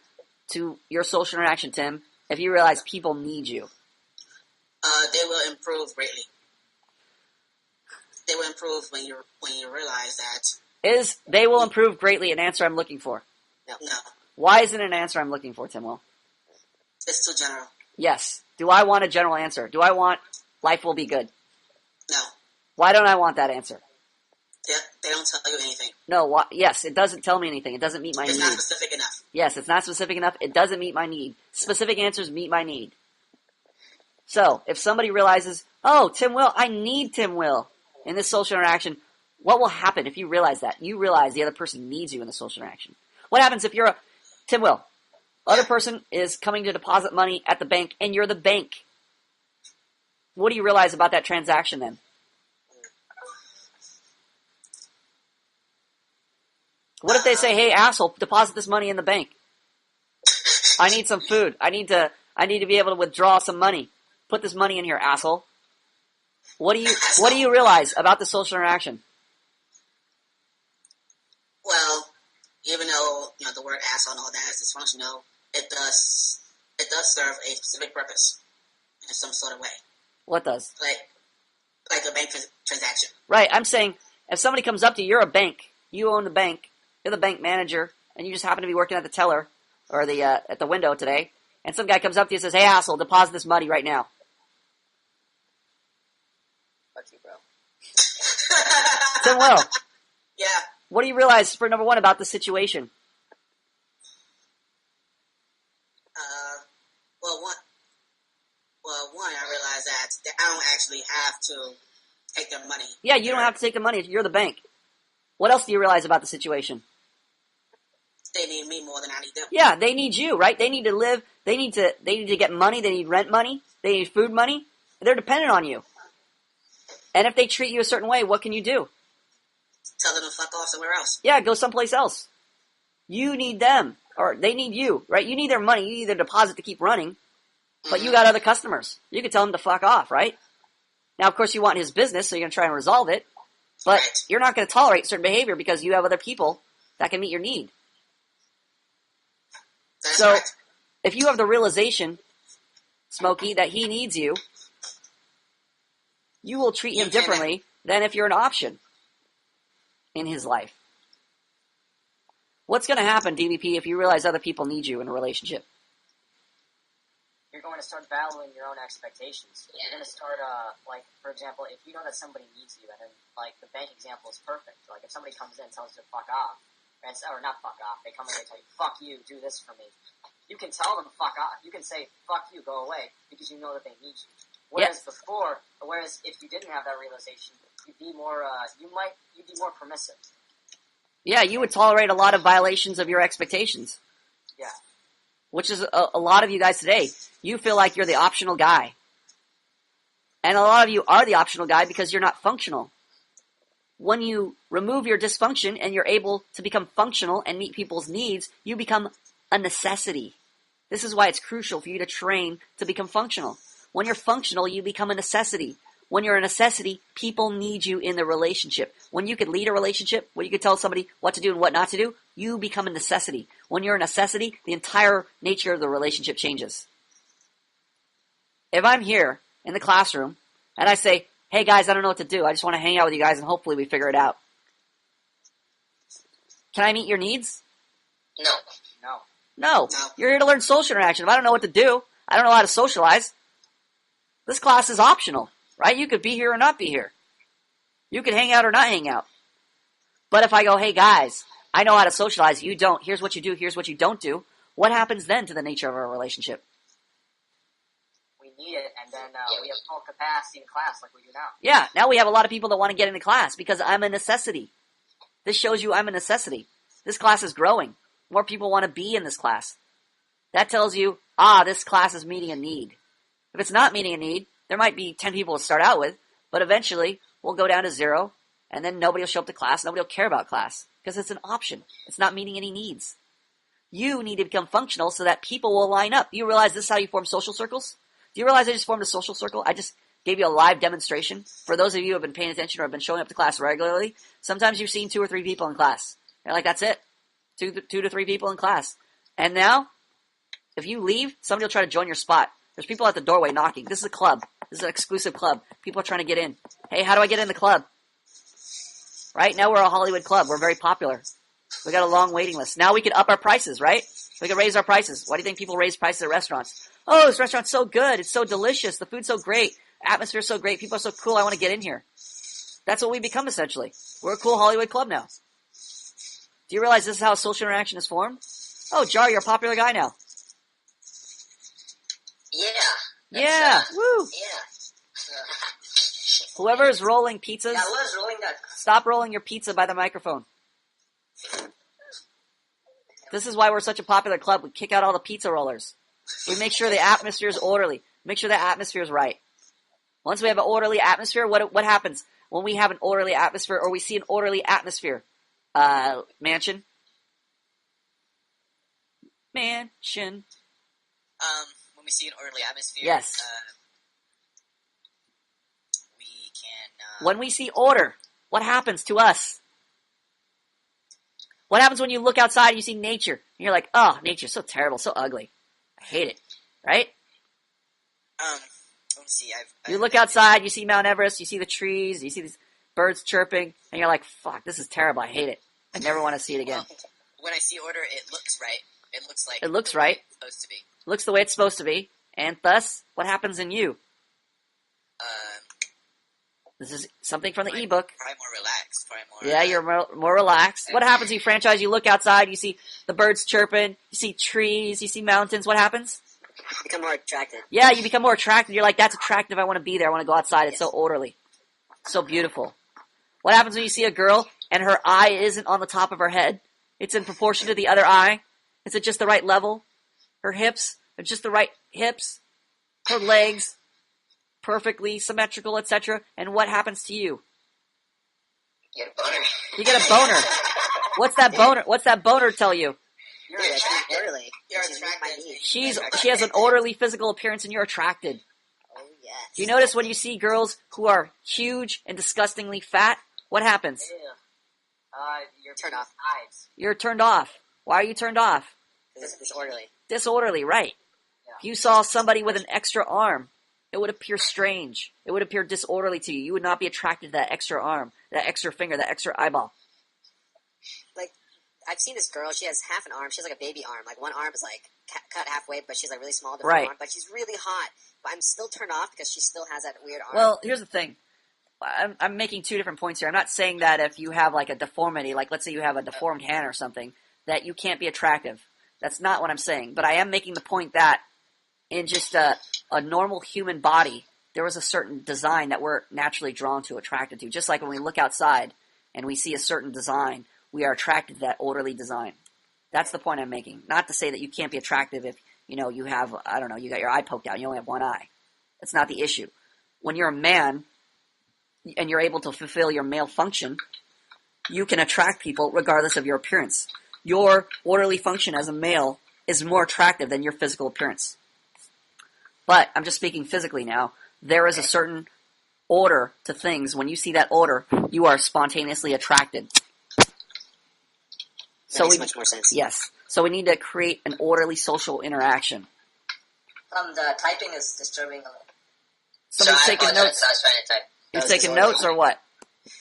to your social interaction, Tim, if you realize people need you? They will improve greatly. They will improve when you realize that. They will improve greatly an answer I'm looking for? No, Why isn't it an answer I'm looking for, Tim Will? it's too general. Yes. Do I want a general answer? Do I want life will be good? No, Why don't I want that answer? they don't tell you anything. No, yes, it doesn't tell me anything. It doesn't meet my It's need. not specific enough. Yes, it's not specific enough. It doesn't meet my need. Specific answers meet my need. So, if somebody realizes, oh, Tim Will, I need Tim Will in this social interaction, what will happen if you realize that? You realize the other person needs you in the social interaction. What happens if you're Tim Will, other person is coming to deposit money at the bank and you're the bank? What do you realize about that transaction then? What if they say, hey, asshole, deposit this money in the bank? I need some food. I need to be able to withdraw some money. Put this money in here, asshole. What do you realize about the social interaction? Well, even though the word asshole and all that is dysfunctional, it does serve a specific purpose in some sort of way. What does? Like a bank transaction. Right, I'm saying, if somebody comes up to you, you're a bank, you own the bank, you're the bank manager, and you just happen to be working at the teller, or at the window today, and some guy comes up to you and says, hey asshole, deposit this money right now. Tim Will, Yeah. what do you realize, for number one, about the situation? One, I realized that I don't actually have to take their money. Yeah, you don't have to take the money. You're the bank. What else do you realize about the situation? They need me more than I need them. Yeah, they need you, right? They need to live. They need to get money. They need rent money. They need food money. They're dependent on you. And if they treat you a certain way, what can you do? Tell them to fuck off somewhere else. Yeah, go someplace else. You need them, or they need you, right? You need their money. You need their deposit to keep running, but you got other customers. You can tell them to fuck off, right? Now, of course, you want his business, so you're going to try and resolve it, but Right. you're not going to tolerate certain behavior because you have other people that can meet your need. That's So, right. if you have the realization, Smokey, that he needs you, you will treat him differently than if you're an option in his life. What's going to happen, DVP, if you realize other people need you in a relationship? You're going to start valuing your own expectations. Yeah. You're going to start, like, for example, if you know that somebody needs you, and then, like, the bank example is perfect. Like, if somebody comes in and tells you to fuck off, or not fuck off, they come in and they tell you, fuck you, do this for me. You can tell them fuck off. You can say, fuck you, go away, because you know that they need you. Whereas if you didn't have that realization, you'd be more, you'd be more permissive. Yeah, you would tolerate a lot of violations of your expectations. Yeah. Which is a lot of you guys today. You feel like you're the optional guy. And a lot of you are the optional guy because you're not functional. When you remove your dysfunction and you're able to become functional and meet people's needs, you become a necessity. This is why it's crucial for you to train to become functional. When you're functional, you become a necessity. When you're a necessity, people need you in the relationship. When you could lead a relationship, when you could tell somebody what to do and what not to do, you become a necessity. When you're a necessity, the entire nature of the relationship changes. If I'm here in the classroom and I say, hey guys, I don't know what to do. I just want to hang out with you guys and hopefully we figure it out. Can I meet your needs? No. No. No. No. You're here to learn social interaction. If I don't know what to do, I don't know how to socialize, this class is optional, right? You could be here or not be here. You could hang out or not hang out. But if I go, hey guys, I know how to socialize, you don't, here's what you do, here's what you don't do, what happens then to the nature of our relationship? We need it, and then we have full capacity in class like we do now. Yeah, now we have a lot of people that want to get into class because I'm a necessity. This shows you I'm a necessity. This class is growing. More people want to be in this class. That tells you, this class is meeting a need. If it's not meeting a need, there might be 10 people to start out with, but eventually we'll go down to 0, and then nobody will show up to class, nobody will care about class, because it's an option. It's not meeting any needs. You need to become functional so that people will line up. Do you realize this is how you form social circles? Do you realize I just formed a social circle? I just gave you a live demonstration. For those of you who have been paying attention or have been showing up to class regularly, sometimes you've seen 2 or 3 people in class. You're like, that's it. 2 to 3 people in class. And now, if you leave, somebody will try to join your spot. There's people at the doorway knocking. This is a club. This is an exclusive club. People are trying to get in. Hey, how do I get in the club? Right? Now we're a Hollywood club. We're very popular. We got a long waiting list. Now we can up our prices, right? We can raise our prices. Why do you think people raise prices at restaurants? Oh, this restaurant's so good. It's so delicious. The food's so great. Atmosphere's so great. People are so cool. I want to get in here. That's what we become, essentially. We're a cool Hollywood club now. Do you realize this is how social interaction is formed? Oh, Jar, you're a popular guy now. Yeah. Yeah. Woo. Yeah. Whoever is rolling pizzas, I was rolling that. stop rolling your pizza by the microphone. This is why we're such a popular club. We kick out all the pizza rollers. We make sure the atmosphere is orderly. Make sure the atmosphere is right. Once we have an orderly atmosphere, what happens when we have an orderly atmosphere or we see an orderly atmosphere? Mansion? Mansion. When we see an orderly atmosphere, Yes. we can. When we see order, what happens to us? What happens when you look outside and you see nature? And you're like, oh, nature's so terrible, so ugly. I hate it. Right? Let me see. You look outside, you see Mount Everest, you see the trees, you see these birds chirping, and you're like, fuck, this is terrible, I hate it. I never want to see it again. When I see order, it looks right. It looks like It looks right. it's supposed to be. Looks the way it's supposed to be. And thus, what happens in you? This is something from the ebook. Probably more relaxed. Yeah, you're more relaxed. What happens when you franchise? You look outside, you see the birds chirping, you see trees, you see mountains. What happens? Become more attracted. Yeah, you become more attracted. You're like, that's attractive. I want to be there. I want to go outside. It's so orderly. So beautiful. What happens when you see a girl and her eye isn't on the top of her head? It's in proportion to the other eye. Is it just the right level? Her hips are just the right hips. Her legs perfectly symmetrical, etc. And what happens to you? You get a boner. You get a boner. What's that boner? What's that boner tell you? You're attracted. Orderly. You're She's meeting my attracted. needs. She has an orderly physical appearance, and you're attracted. Oh, yes. Do you notice when you see girls who are huge and disgustingly fat? What happens? Ew. You're Turn off. eyes. You're turned off. Why are you turned off? It's disorderly. Disorderly, right? Yeah. If you saw somebody with an extra arm, it would appear strange. It would appear disorderly to you. You would not be attracted to that extra arm, that extra finger, that extra eyeball. Like, I've seen this girl. She has half an arm. She has like a baby arm. Like, one arm is like cut halfway, but she's like really small. Right. Arm, but she's really hot. But I'm still turned off because she still has that weird arm. Well, here's the thing. I'm making two different points here. I'm not saying that if you have like a deformity, like let's say you have a deformed hand or something, that you can't be attractive. That's not what I'm saying. But I am making the point that in just a normal human body, there was a certain design that we're naturally drawn to, attracted to. Just like when we look outside and we see a certain design, we are attracted to that orderly design. That's the point I'm making. Not to say that you can't be attractive if, you have, I don't know, you got your eye poked out and you only have one eye. That's not the issue. When you're a man and you're able to fulfill your male function, you can attract people regardless of your appearance. Your orderly function as a male is more attractive than your physical appearance. But I'm just speaking physically now. There is a certain order to things. When you see that order, you are spontaneously attracted. That makes much more sense. Yes. So we need to create an orderly social interaction. The typing is disturbing a little. Somebody's Sorry, I taking apologize. notes. I was trying to type. You're That was taking disorderly. notes or what?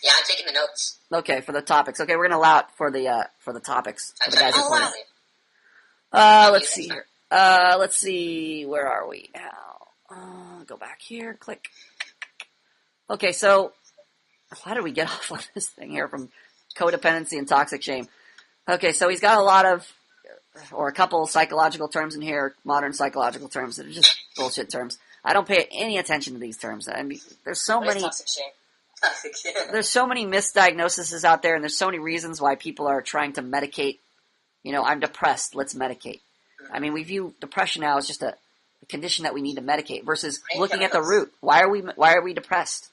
Yeah, I'm taking the notes. Okay, for the topics. Okay, we're gonna allow it for the topics. For I'm the trying guys to that do play. it. Let's see here. Let's see. Where are we now? Go back here. Click. Okay, so how did we get off on this thing here from codependency and toxic shame? Okay, so he's got a lot of, or a couple psychological terms in here, modern psychological terms that are just bullshit terms. I don't pay any attention to these terms. I mean, there's so What is many. toxic shame? Toxic shame. There's so many misdiagnoses out there, and there's so many reasons why people are trying to medicate. I'm depressed, let's medicate. I mean, we view depression now as just a condition that we need to medicate versus Brain looking at the chemicals. root. Why are we depressed?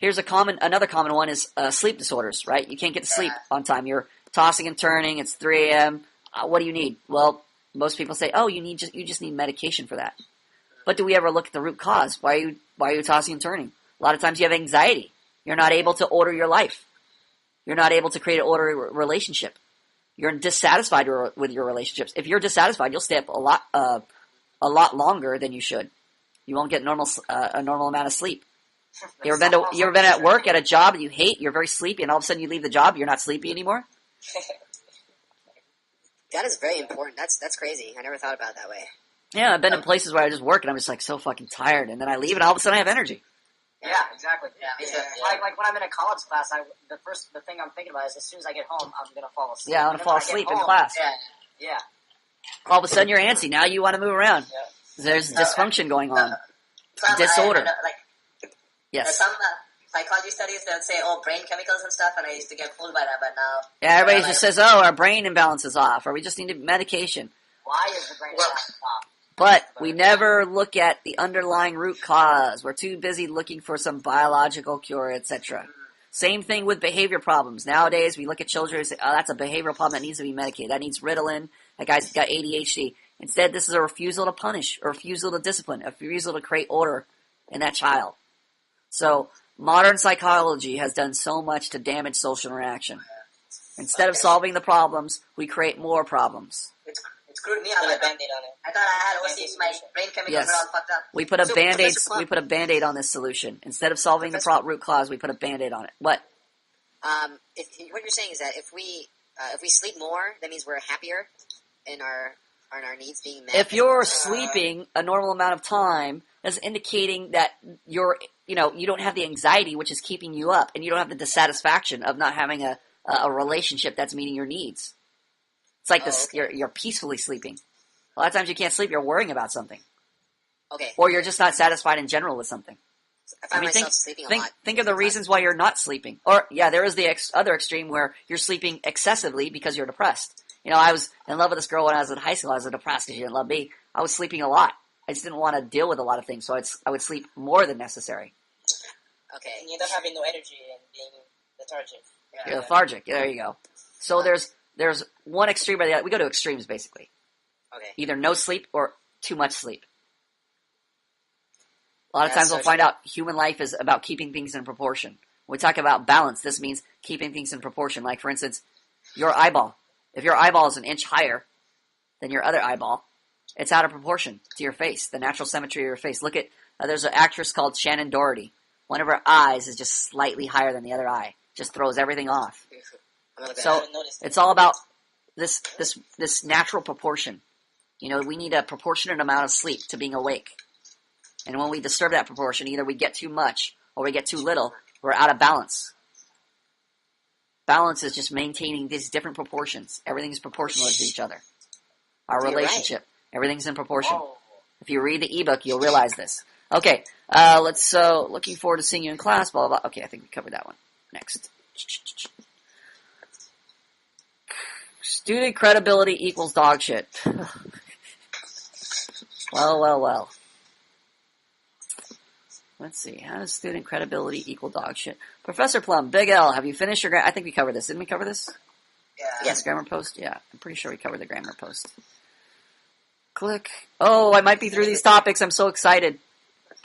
Another common one is sleep disorders, right? You can't get to sleep on time. You're tossing and turning. It's 3 a.m. What do you need? Well, most people say, oh, you just need medication for that. But do we ever look at the root cause? Why are you tossing and turning? A lot of times you have anxiety. You're not able to order your life. You're not able to create an orderly relationship. You're dissatisfied with your relationships. If you're dissatisfied, you'll stay up a lot longer than you should. You won't get a normal amount of sleep. You ever been at work at a job that you hate? You're very sleepy, and all of a sudden you leave the job. You're not sleepy anymore. That is very important. That's crazy. I never thought about it that way. Yeah, I've been in places where I just work and I'm just like so fucking tired, and then I leave, and all of a sudden I have energy. Yeah, exactly. Yeah. Like when I'm in a college class, the thing I'm thinking about is as soon as I get home, I'm gonna fall asleep. Yeah, I want to fall And then when I asleep get in home- class. Yeah. Yeah. All of a sudden you're antsy. Now you want to move around. Yeah. There's dysfunction going on. Some, Disorder. I know, there's Yes. some psychology studies that would say, brain chemicals and stuff, and I used to get fooled by that, but now... Yeah, everybody just says, oh, our brain imbalance is off, or we just need medication. Why is the brain at the top? But we never look at the underlying root cause. We're too busy looking for some biological cure, etc. Same thing with behavior problems. Nowadays, we look at children and say, oh, that's a behavioral problem that needs to be medicated. That needs Ritalin. That guy's got ADHD. Instead, this is a refusal to punish, a refusal to discipline, a refusal to create order in that child. So, modern psychology has done so much to damage social interaction. Instead of solving the problems, we create more problems. It screwed me up. I thought I had OCD. My brain chemicals Yes. were all fucked up. We put a So, Band-Aid. Professor Plum- We put a Band-Aid on this solution. Instead of solving the root cause, we put a Band-Aid on it. What? What you're saying is that if we sleep more, that means we're happier in our Aren't our needs being met? If you're sleeping a normal amount of time, that's indicating that you don't have the anxiety which is keeping you up, and you don't have the dissatisfaction of not having a relationship that's meeting your needs. It's like this: okay. you're peacefully sleeping. A lot of times you can't sleep; you're worrying about something, Okay. or you're just not satisfied in general with something. I find myself sleeping a lot. Think of the reasons why you're not sleeping. Or, there is the other extreme where you're sleeping excessively because you're depressed. I was in love with this girl when I was in high school. I was depressed because she didn't love me. I was sleeping a lot. I just didn't want to deal with a lot of things, so I would sleep more than necessary. Okay. And you end up having no energy and being lethargic. You're lethargic. There you go. So there's one extreme or the other. We go to extremes, basically. Okay. Either no sleep or too much sleep. A lot of That's times we'll find out human life is about keeping things in proportion. When we talk about balance, this means keeping things in proportion. Like, for instance, your eyeball. If your eyeball is an inch higher than your other eyeball, it's out of proportion to your face, the natural symmetry of your face. Look at, there's an actress called Shannon Doherty. One of her eyes is just slightly higher than the other eye. Just throws everything off. So it's all about this natural proportion. We need a proportionate amount of sleep to being awake. And when we disturb that proportion, either we get too much or we get too little, we're out of balance. Balance is just maintaining these different proportions. Everything's proportional to each other. Our relationship, everything's in proportion. Oh. If you read the ebook, you'll realize this. Okay, looking forward to seeing you in class, blah, blah, blah. Okay, I think we covered that one. Next. Student credibility equals dog shit. Well. Let's see. How does student credibility equal dog shit? Professor Plum, Big L, have you finished your I think we covered this. Didn't we cover this? Yeah. Yes, grammar post? Yeah, I'm pretty sure we covered the grammar post. Click. Oh, I might be through these topics. I'm so excited.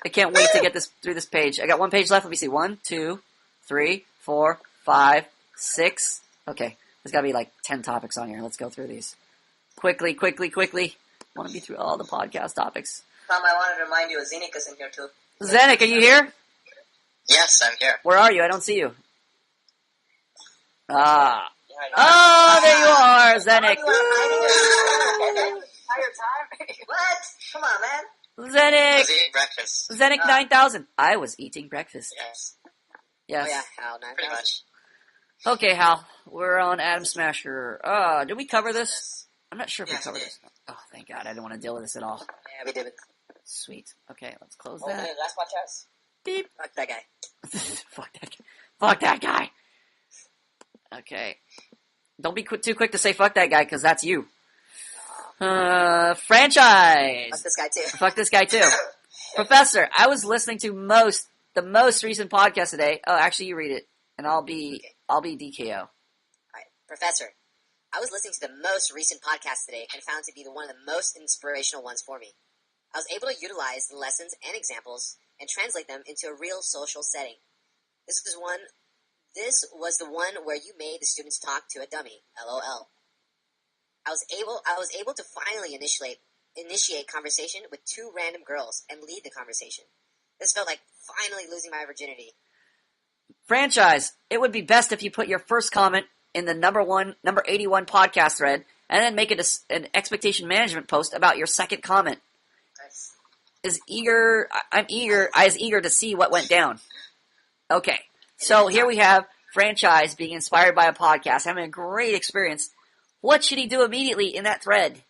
I can't wait to get through this page. I got one page left. Let me see. 1, 2, 3, 4, 5, 6. Okay. There's got to be like 10 topics on here. Let's go through these. Quickly. I want to be through all the podcast topics. Tom, I want to remind you, Zenika's in here too. Zenik, are you here? Yes, I'm here. Where are you? I don't see you. Ah. Behind Oh, there you are, Zenik. Entire time? What? Come on, man. I Zenik. was eating breakfast. Zenik 9000. I was eating breakfast. Yes, Yes. Oh yeah, Hal, 9,000. pretty much. Okay, Hal. We're on Adam Smasher. Did we cover this? I'm not sure if we Yes, covered we did. this. Oh, thank God. I didn't want to deal with this at all. Yeah, we did it. Sweet. Okay, let's close Okay, that. last podcast. Beep. Fuck that guy. Fuck that guy. Okay. Don't be too quick to say fuck that guy, because that's you. Franchise. Fuck this guy too. Fuck this guy too. Professor, I was listening to the most recent podcast today. Oh, actually, you read it, and I'll be DKO. Alright, Professor. I was listening to the most recent podcast today and found it to be one of the most inspirational ones for me. I was able to utilize the lessons and examples and translate them into a real social setting. This was the one where you made the students talk to a dummy. LOL. I was able to finally initiate conversation with 2 random girls and lead the conversation. This felt like finally losing my virginity. Franchise, it would be best if you put your first comment in the number 81 podcast thread, and then make it an expectation management post about your second comment. I'm eager to see what went down. Okay, so here we have Franchise being inspired by a podcast, having a great experience. What should he do immediately in that thread?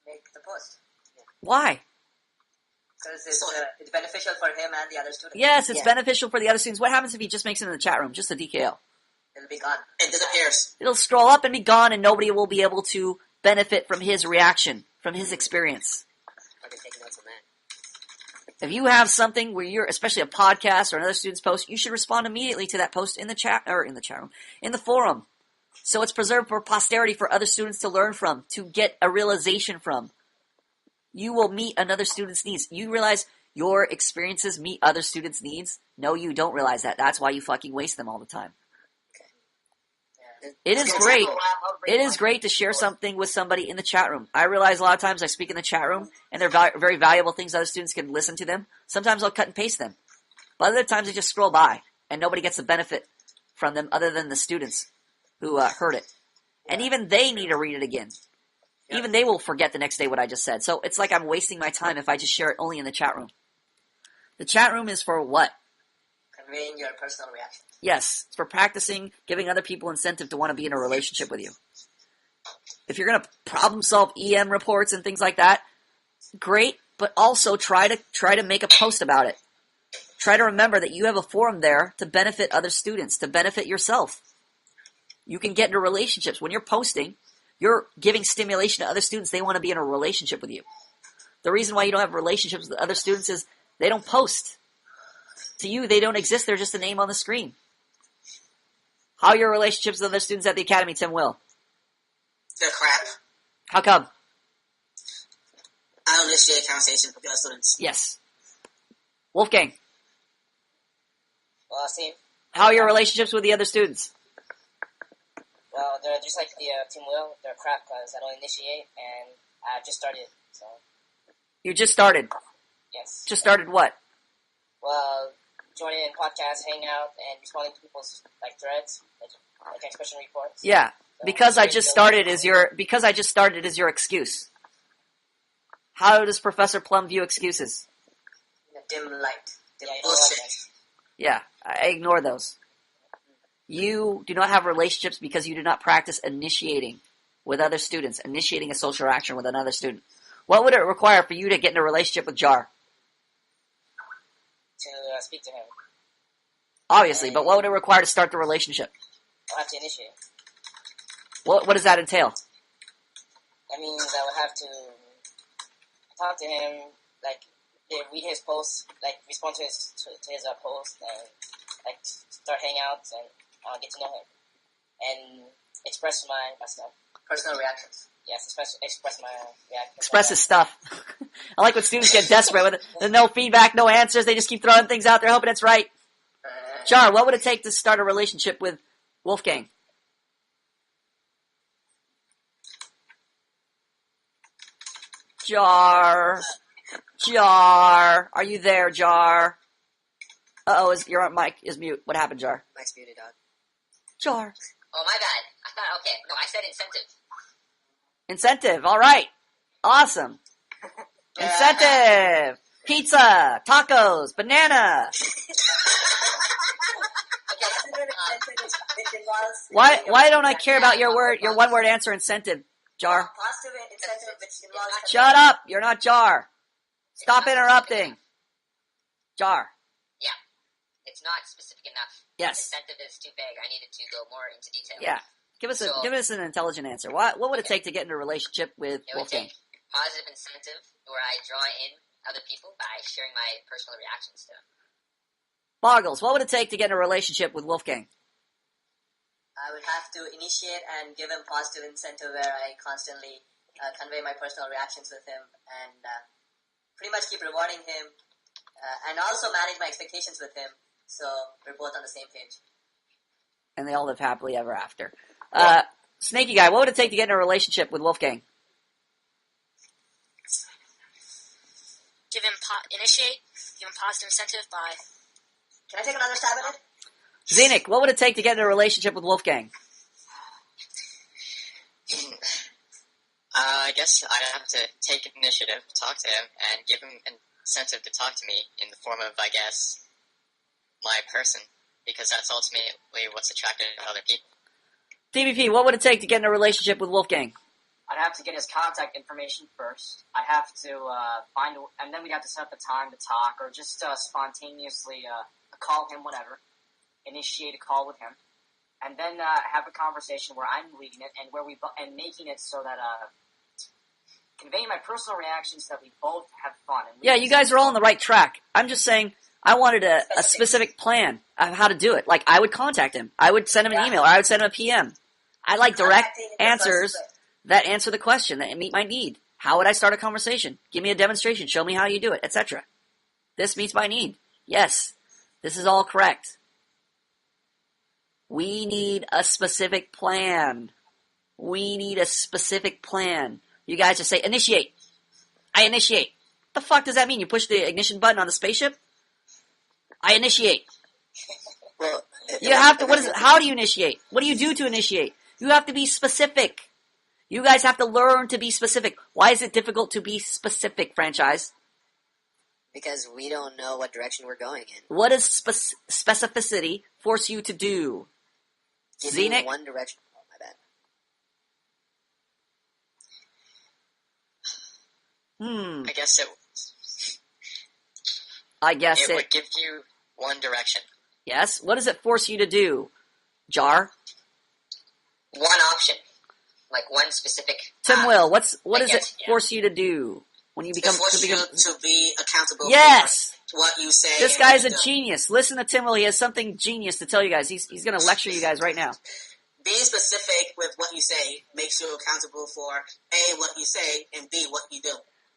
Make the post. Why? Because it's beneficial for him and the other students. Yes, it's Yeah. beneficial for the other students. What happens if he just makes it in the chat room, just a DKO? It'll be gone. It disappears. It'll scroll up and be gone, and nobody will be able to benefit from his reaction, from his experience. I've been taking notes on that. If you have something where you're, especially a podcast or another student's post, you should respond immediately to that post in the chat room, in the forum. So it's preserved for posterity for other students to learn from, to get a realization from. You will meet another student's needs. You realize your experiences meet other students' needs? No, you don't realize that. That's why you fucking waste them all the time. It is great. It is great to share something with somebody in the chat room. I realize a lot of times I speak in the chat room, and they're very valuable things other students can listen to them. Sometimes I'll cut and paste them. But other times they just scroll by, and nobody gets the benefit from them other than the students who heard it. And even they need to read it again. Even they will forget the next day what I just said. So it's like I'm wasting my time if I just share it only in the chat room. The chat room is for what? Conveying your personal reaction. Yes, it's for practicing, giving other people incentive to want to be in a relationship with you. If you're going to problem solve EM reports and things like that, great, but also try to make a post about it. Try to remember that you have a forum there to benefit other students, to benefit yourself. You can get into relationships. When you're posting, you're giving stimulation to other students. They want to be in a relationship with you. The reason why you don't have relationships with other students is they don't post. To you, they don't exist. They're just a name on the screen. How are your relationships with other students at the academy, Tim Will? They're crap. How come? I don't initiate conversations with the other students. Yes. Wolfgang, Well, same. how are your relationships with the other students? Well, they're just like the Team Will. They're crap because I don't initiate, and I've just started. So You just started. yes. Just started what? Well, joining in podcasts, hang out, and responding to people's like threads, like expression reports. Yeah. So, Because I just started is your excuse. How does Professor Plum view excuses? In a dim light. Dim Yeah, light. bullshit. Yeah, I ignore those. You do not have relationships because you do not practice initiating with other students, initiating a social action with another student. What would it require for you to get in a relationship with Jar? To speak to him. Obviously, but what would it require to start the relationship? I'll have to initiate. What does that entail? That means I would have to talk to him, like read his posts, like respond to his post, and like start hanging out and get to know him and express my stuff. Personal reactions. Yes, express my reactions. Express his stuff. I like when students get desperate with there's no feedback, no answers. They just keep throwing things out there, hoping it's right. Jar, what would it take to start a relationship with Wolfgang? Jar, are you there, Jar? Uh-oh, your mic is mute. What happened, Jar? Mike's muted, dog. Jar. Oh, my bad. I thought, okay. No, I said incentive. Incentive, all right. Awesome. Incentive. Pizza, tacos, banana. Why don't I care about your one word answer, incentive, Jar? Positive incentive which involves... Shut up. You're not Jar. Stop interrupting. Jar. Yeah. It's not specific enough. Yes. Incentive is too vague. I needed to go more into detail. Yeah. Give us an intelligent answer. What would it take to get into a relationship with It would Wolfgang? take positive incentive where I draw in other people by sharing my personal reactions to them. Boggles, what would it take to get in a relationship with Wolfgang? I would have to initiate and give him positive incentive where I constantly convey my personal reactions with him and pretty much keep rewarding him and also manage my expectations with him so we're both on the same page. And they all live happily ever after. Snaky Guy, what would it take to get in a relationship with Wolfgang? Initiate, give him positive incentive by... Can I take another stab at it? Zenik, what would it take to get in a relationship with Wolfgang? I guess I'd have to take initiative, talk to him, and give him incentive to talk to me in the form of, I guess, my person, because that's ultimately what's attractive to other people. TBP, what would it take to get in a relationship with Wolfgang? I'd have to get his contact information first. I'd have to and then we'd have to set up the time to talk, or just spontaneously call him, whatever. Initiate a call with him, and then have a conversation where I'm leading it, and where and making it so that conveying my personal reactions that we both have fun. And Yeah, you guys are all on the right track. I'm just saying I wanted a specific plan of how to do it. Like, I would contact him. I would send him an email. Or I would send him a PM. I like direct answers that answer the question, that meet my need. How would I start a conversation? Give me a demonstration. Show me how you do it, etc. This meets my need. Yes, this is all correct. We need a specific plan. We need a specific plan. You guys just say, initiate. I initiate. The fuck does that mean? You push the ignition button on the spaceship? I initiate. Well, You have to, how do you initiate? What do you do to initiate? You have to be specific. You guys have to learn to be specific. Why is it difficult to be specific, franchise? Because we don't know what direction we're going in. What does specificity force you to do? Give me Xenic? one direction. Oh, my bad. I guess it it would give you one direction. Yes. What does it force you to do? Jar? One option. Like one specific... Tim Will, what does it guess, yeah. force you to do when you become... It forces you to be accountable Yes! for what you say. This and guy's a what you do. genius. Listen to Tim Will. He has something genius to tell you guys. He's going to lecture you guys right now. Being specific with what you say makes you accountable for A, what you say, and B, what you do.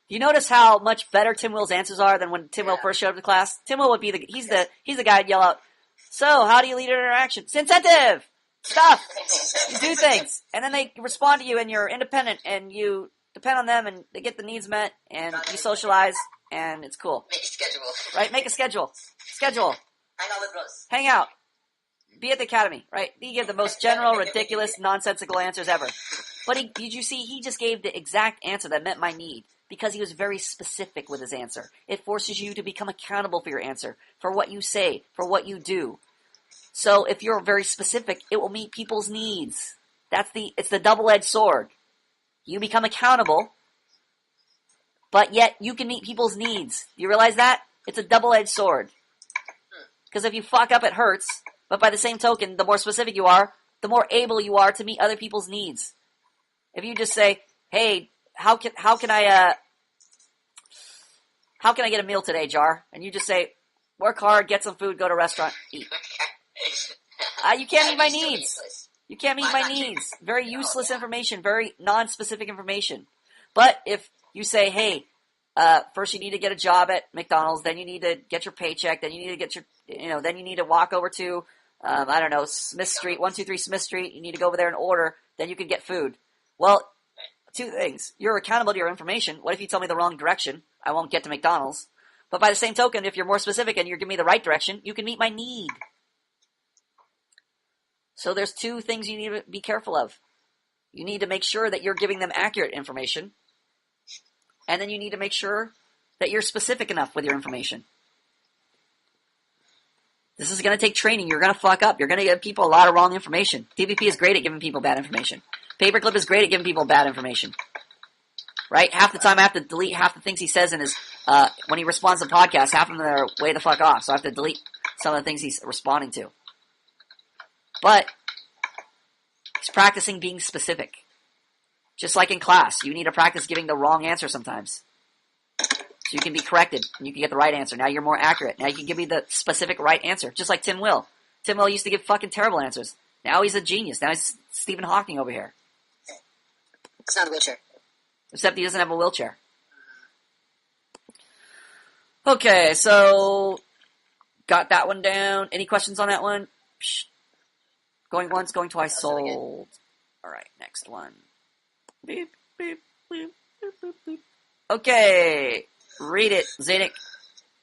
You notice how much better Tim Will's answers are than when Tim Will first showed up to class? Tim Will would be he's the guy who'd yell out, "So, how do you lead an interaction? It's incentive! Stuff! You do things. And then they respond to you and you're independent and you depend on them and they get the needs met and you socialize and it's cool. Make a schedule. Right? Make a schedule. Schedule. Hang out with bros. Hang out. Be at the academy, right? You give the most general, ridiculous, nonsensical answers ever. But did you see, he just gave the exact answer that met my need because he was very specific with his answer. It forces you to become accountable for your answer, for what you say, for what you do. So if you're very specific, it will meet people's needs. It's the double-edged sword. You become accountable, but yet you can meet people's needs. Do you realize that? It's a double-edged sword. Because if you fuck up, it hurts. But by the same token, the more specific you are, the more able you are to meet other people's needs. If you just say, "Hey, how can I get a meal today, Jar?" And you just say, "Work hard, get some food, go to a restaurant, eat." You can't meet my needs. You can't meet my needs. Very useless information, very non-specific information. But if you say, "Hey, first you need to get a job at McDonald's, then you need to get your paycheck, then you need to get then you need to walk over to, Smith Street, 123 Smith Street, you need to go over there and order, then you can get food." Well, two things. You're accountable to your information. What if you tell me the wrong direction? I won't get to McDonald's. But by the same token, if you're more specific and you're giving me the right direction, you can meet my need. So there's two things you need to be careful of. You need to make sure that you're giving them accurate information. And then you need to make sure that you're specific enough with your information. This is going to take training. You're going to fuck up. You're going to give people a lot of wrong information. DVP is great at giving people bad information. Paperclip is great at giving people bad information. Right? Half the time I have to delete half the things he says in his, when he responds to podcasts, half of them are way the fuck off. So I have to delete some of the things he's responding to. But he's practicing being specific. Just like in class, you need to practice giving the wrong answer sometimes. So you can be corrected, and you can get the right answer. Now you're more accurate. Now you can give me the specific right answer, just like Tim Will. Tim Will used to give fucking terrible answers. Now he's a genius. Now he's Stephen Hawking over here. It's not a wheelchair. Except he doesn't have a wheelchair. Okay, so got that one down. Any questions on that one? Psh. Going once, going twice, sold. Alright, next one. Beep, beep, beep, beep, beep, beep. Okay, read it, Zedek.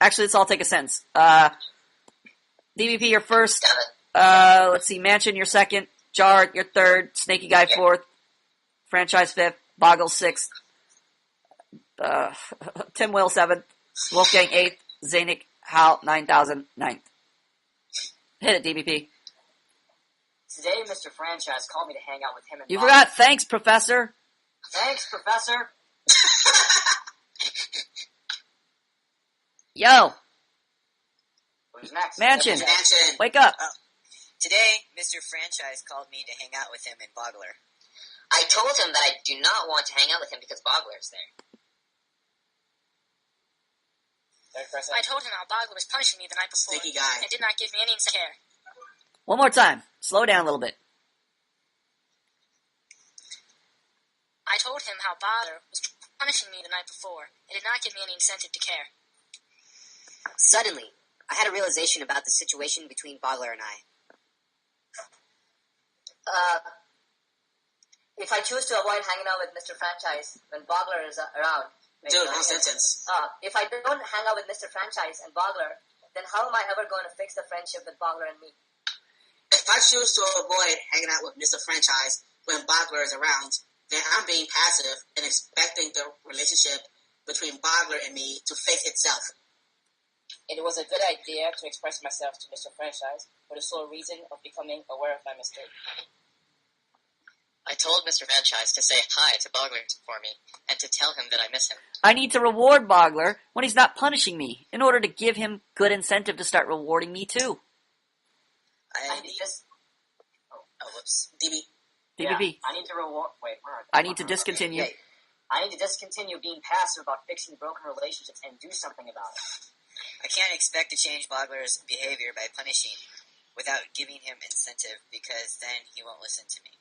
Actually, let's all take a sentence. DVP, you're first. Let's see, Mansion, you're second. Jar, you're third. Snaky Guy, fourth. Franchise, fifth. Boggle, sixth. Tim Will, seventh. Wolfgang, eighth. Zanik, Hal, 9,000, ninth. Hit it, DVP. Today, Mr. Franchise called me to hang out with him and You Bob. forgot, thanks, Professor. Thanks, Professor. Yo, Who's next? Mansion, Mansion. wake up. Today, Mr. Franchise called me to hang out with him in Boggler. I told him that I do not want to hang out with him because Bogler's there. Third person. I told him how Bogler was punishing me the night before Sneaky guy. and did not give me any care. One more time. Slow down a little bit. I told him how Bogler was punishing me the night before and did not give me any incentive to care. Suddenly, I had a realization about the situation between Boggler and I. If I choose to avoid hanging out with Mr. Franchise when Bogler is around... Dude, one sentence. if I don't hang out with Mr. Franchise and Bogler, then how am I ever going to fix the friendship with Bogler and me? If I choose to avoid hanging out with Mr. Franchise when Bogler is around, then I'm being passive and expecting the relationship between Bogler and me to fix itself. It was a good idea to express myself to Mr. Franchise for the sole reason of becoming aware of my mistake. I told Mr. Franchise to say hi to Bogler for me, and to tell him that I miss him. I need to reward Bogler when he's not punishing me, in order to give him good incentive to start rewarding me too. I need this. Whoops. DB. DBB. I need to reward. Wait, where are they? I need to discontinue. Okay. I need to discontinue being passive about fixing broken relationships and do something about it. I can't expect to change Bogler's behavior by punishing without giving him incentive, because then he won't listen to me.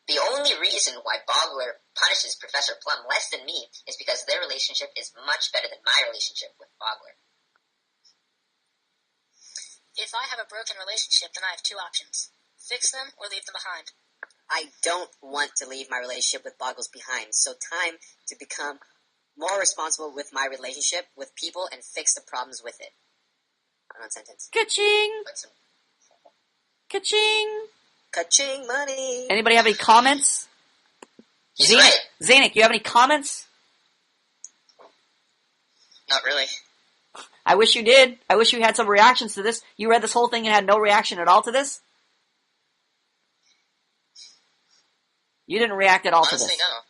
The only reason why Bogler punishes Professor Plum less than me is because their relationship is much better than my relationship with Bogler. If I have a broken relationship, then I have two options. Fix them or leave them behind. I don't want to leave my relationship with Boggles behind, so time to become more responsible with my relationship with people and fix the problems with it. Run-on sentence. Ka-ching! But some, Ka-ching! Ka-ching money! Anybody have any comments? he's right. Zanik, you have any comments? Not really. I wish you did. I wish you had some reactions to this. You read this whole thing and had no reaction at all to this? You didn't react at all to Honestly, this. no.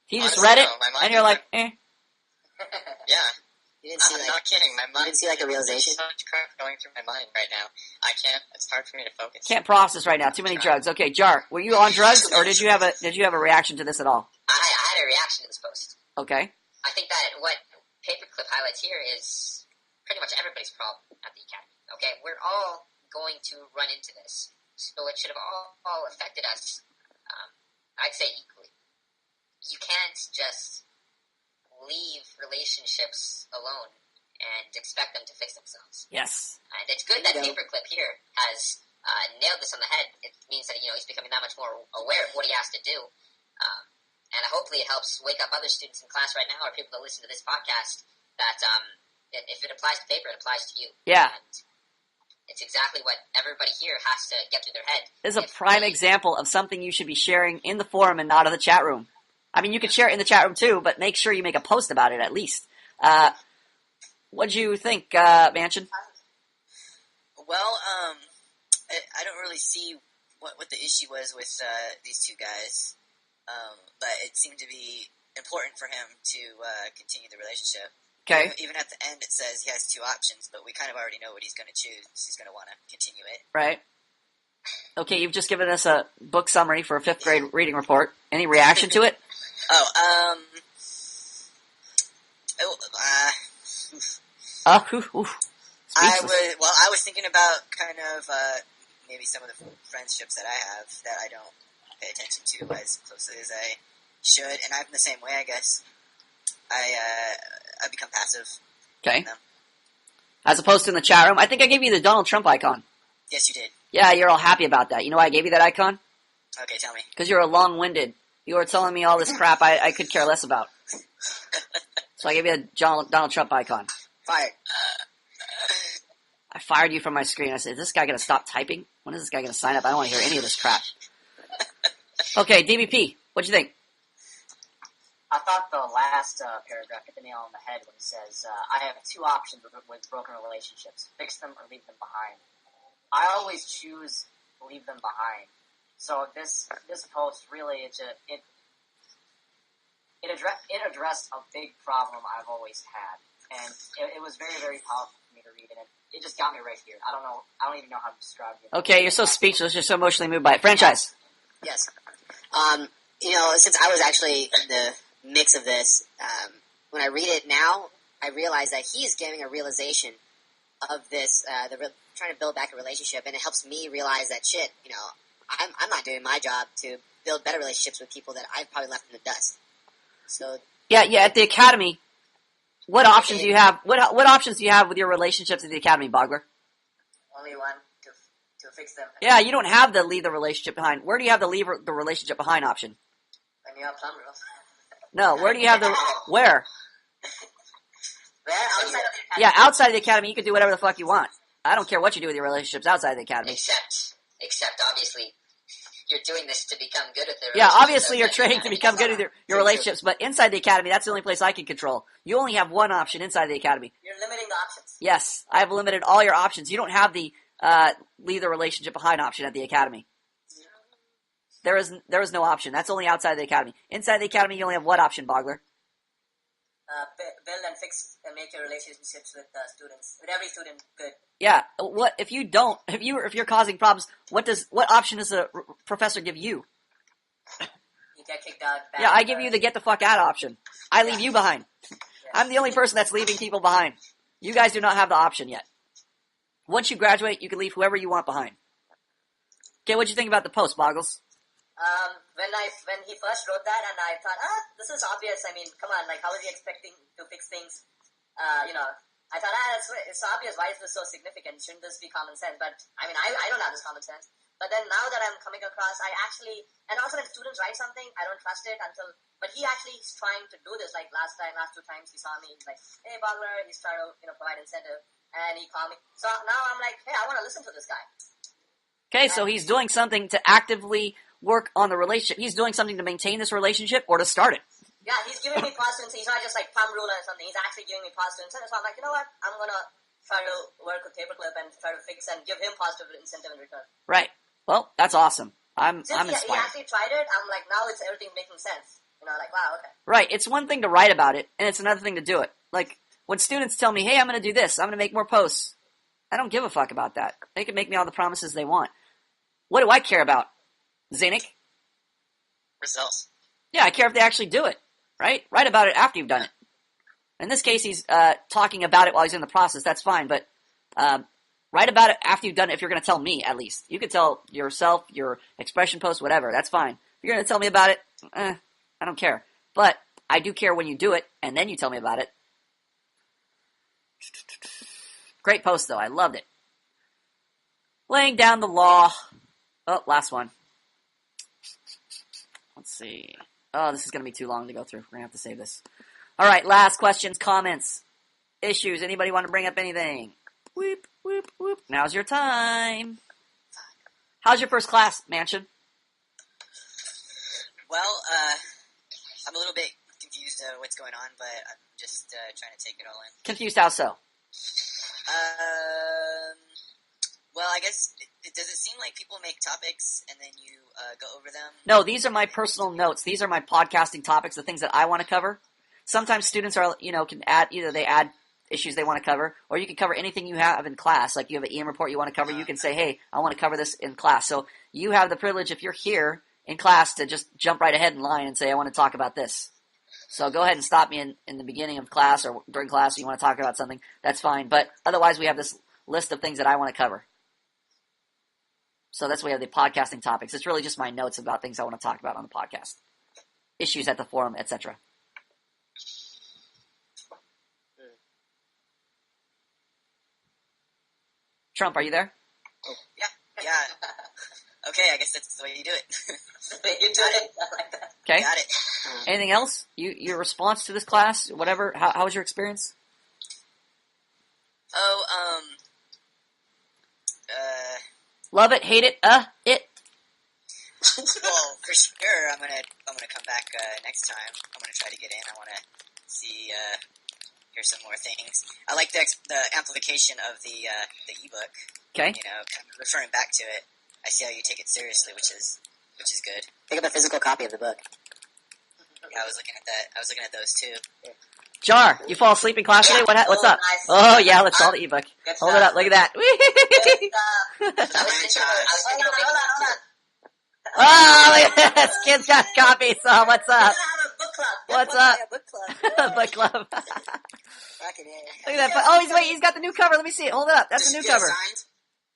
He just Honestly, read it, no. My mind and you're is like, eh. Yeah. You didn't see I'm not kidding. My mind. didn't see like a realization? There's so much crap going through my mind right now. I can't. It's hard for me to focus. Can't process right now. Too many drugs. Okay, Jar, were you on drugs, or did you have a reaction to this at all? I had a reaction to this post. Okay. I think that what Paperclip highlights here is pretty much everybody's problem at the Academy. Okay, we're all going to run into this. So it should have all affected us, I'd say, equally. You can't just leave relationships alone and expect them to fix themselves. Yes. And it's good that Paperclip here has nailed this on the head. It means that, he's becoming that much more aware of what he has to do. And hopefully it helps wake up other students in class right now or people that listen to this podcast that if it applies to paper, it applies to you. Yeah. And it's exactly what everybody here has to get through their head. This is a prime example of something you should be sharing in the forum and not in the chat room. I mean, you could share it in the chat room too, but make sure you make a post about it at least. What'd you think, Mansion? Well, I don't really see what the issue was with these two guys, but it seemed to be important for him to continue the relationship. Okay. Even at the end, it says he has two options, but we kind of already know what he's going to choose. He's going to want to continue it. Right. Okay, you've just given us a book summary for a 5th grade reading report. Any reaction to it? I was thinking about kind of maybe some of the friendships that I have that I don't pay attention to as closely as I should, and I'm the same way, I guess. I become passive. Okay. As opposed to in the chat room, I think I gave you the Donald Trump icon. Yes, you did. Yeah, you're all happy about that. You know why I gave you that icon? Okay, tell me. Because you're a long-winded. You were telling me all this crap I could care less about. So I gave you a Donald Trump icon. Fired. I fired you from my screen. I said, is this guy going to stop typing? When is this guy going to sign up? I don't want to hear any of this crap. Okay, DBP, what'd you think? I thought the last paragraph hit the nail on the head when he says, I have two options with broken relationships. Fix them or leave them behind. I always choose leave them behind. So this post really, it addressed a big problem I've always had. And it was very, very powerful for me to read, and it just got me right here. I don't even know how to describe it. Okay, you're so speechless, you're so emotionally moved by it. Franchise. Yes. Since I was actually in the mix of this, when I read it now, I realize that he's getting a realization of this, trying to build back a relationship, and it helps me realize that I'm not doing my job to build better relationships with people that I've probably left in the dust. So yeah, at the academy, what options do you have? What options do you have with your relationships at the academy, Bogler? Only one to fix them. Yeah, you don't have the leave the relationship behind. Where do you have the leave the relationship behind option? When you have plum rules. No, where do you have the where? Outside of the academy. Yeah, outside of the academy, you can do whatever the fuck you want. I don't care what you do with your relationships outside of the academy. Except obviously, you're doing this to become good at the Yeah, relationship. obviously you're training to become good at your relationships, but inside the academy, that's the only place I can control. You only have one option inside the academy. You're limiting the options. Yes, I have limited all your options. You don't have the leave the relationship behind option at the academy. There is no option. That's only outside the academy. Inside the academy, you only have what option, Bogler? Build and fix and make your relationships with students, with every student good. Yeah. What if you don't? If you're causing problems, what option does the professor give you? You get kicked out. Yeah, I give you the get the fuck out option. I leave you behind. I'm the only person that's leaving people behind. You guys do not have the option yet. Once you graduate, you can leave whoever you want behind. Okay, what'd you think about the post, Boggles? When he first wrote that, and I thought, this is obvious. I mean, come on, like, how is he expecting to fix things? I thought, it's obvious. Why is this so significant? Shouldn't this be common sense? But I mean, I don't have this common sense. But then now that I'm coming across, and also when students write something, I don't trust it but he actually is trying to do this. Like last 2 times he saw me, he's like, hey, Bogler, he's trying to, provide incentive, and he called me. So now I'm like, hey, I want to listen to this guy. Okay, so he's doing something to actively work on the relationship. He's doing something to maintain this relationship or to start it. Yeah, he's giving me positive incentive. He's not just like thumb rule or something. He's actually giving me positive incentive. So I'm like, you know what? I'm going to try to work with Paperclip and try to fix and give him positive incentive in return. Right. Well, that's awesome. I'm Since inspired. he actually tried it, I'm like, now it's everything making sense. Like, wow, okay. Right. It's one thing to write about it, and it's another thing to do it. Like, when students tell me, hey, I'm going to do this, I'm going to make more posts, I don't give a fuck about that. They can make me all the promises they want. What do I care about? Zanik? Results. Yeah, I care if they actually do it, right? Write about it after you've done it. In this case, he's talking about it while he's in the process. That's fine, but write about it after you've done it if you're going to tell me, at least. You could tell yourself, your expression post, whatever. That's fine. If you're going to tell me about it, I don't care. But I do care when you do it, and then you tell me about it. Great post, though. I loved it. Laying down the law. Oh, last one. Let's see. Oh, this is going to be too long to go through. We're going to have to save this. All right, last questions, comments, issues. Anybody want to bring up anything? Whoop, whoop, whoop. Now's your time. How's your first class, Mansion? Well, I'm a little bit confused what's going on, but I'm just trying to take it all in. Confused how so? Well, I guess, does it seem like people make topics and then you go over them? No, these are my personal notes. These are my podcasting topics, the things that I want to cover. Sometimes students are, can add, either they add issues they want to cover, or you can cover anything you have in class. Like you have an EM report you want to cover, you can say, hey, I want to cover this in class. So you have the privilege, if you're here in class, to just jump right ahead in line and say, I want to talk about this. So go ahead and stop me in the beginning of class or during class if you want to talk about something. That's fine. But otherwise, we have this list of things that I want to cover. So that's why we have the podcasting topics. It's really just my notes about things I want to talk about on the podcast. Issues at the forum, etc. Trump, are you there? Oh, yeah. Okay, I guess that's the way you do it. You do it. I like that. Okay. Got it. Anything else? Your response to this class, whatever. How was your experience? Love it, hate it, it. Well, for sure, I'm gonna come back next time. I'm gonna try to get in. I want to see, hear some more things. I like the amplification of the ebook. Okay. Kind of referring back to it. I see how you take it seriously, which is good. Pick up a physical copy of the book. Yeah, I was looking at that. I was looking at those too. Jar, you fall asleep in class today? What's up? Nice. Oh yeah, let's saw the ebook. Hold it up, look at that. Oh, look at this kid's got copies. So what's up? What's up? Book club. Book club. Fucking A. Look at that. Oh, he's got the new cover. Let me see it. Hold it up. That's the new cover. Signed?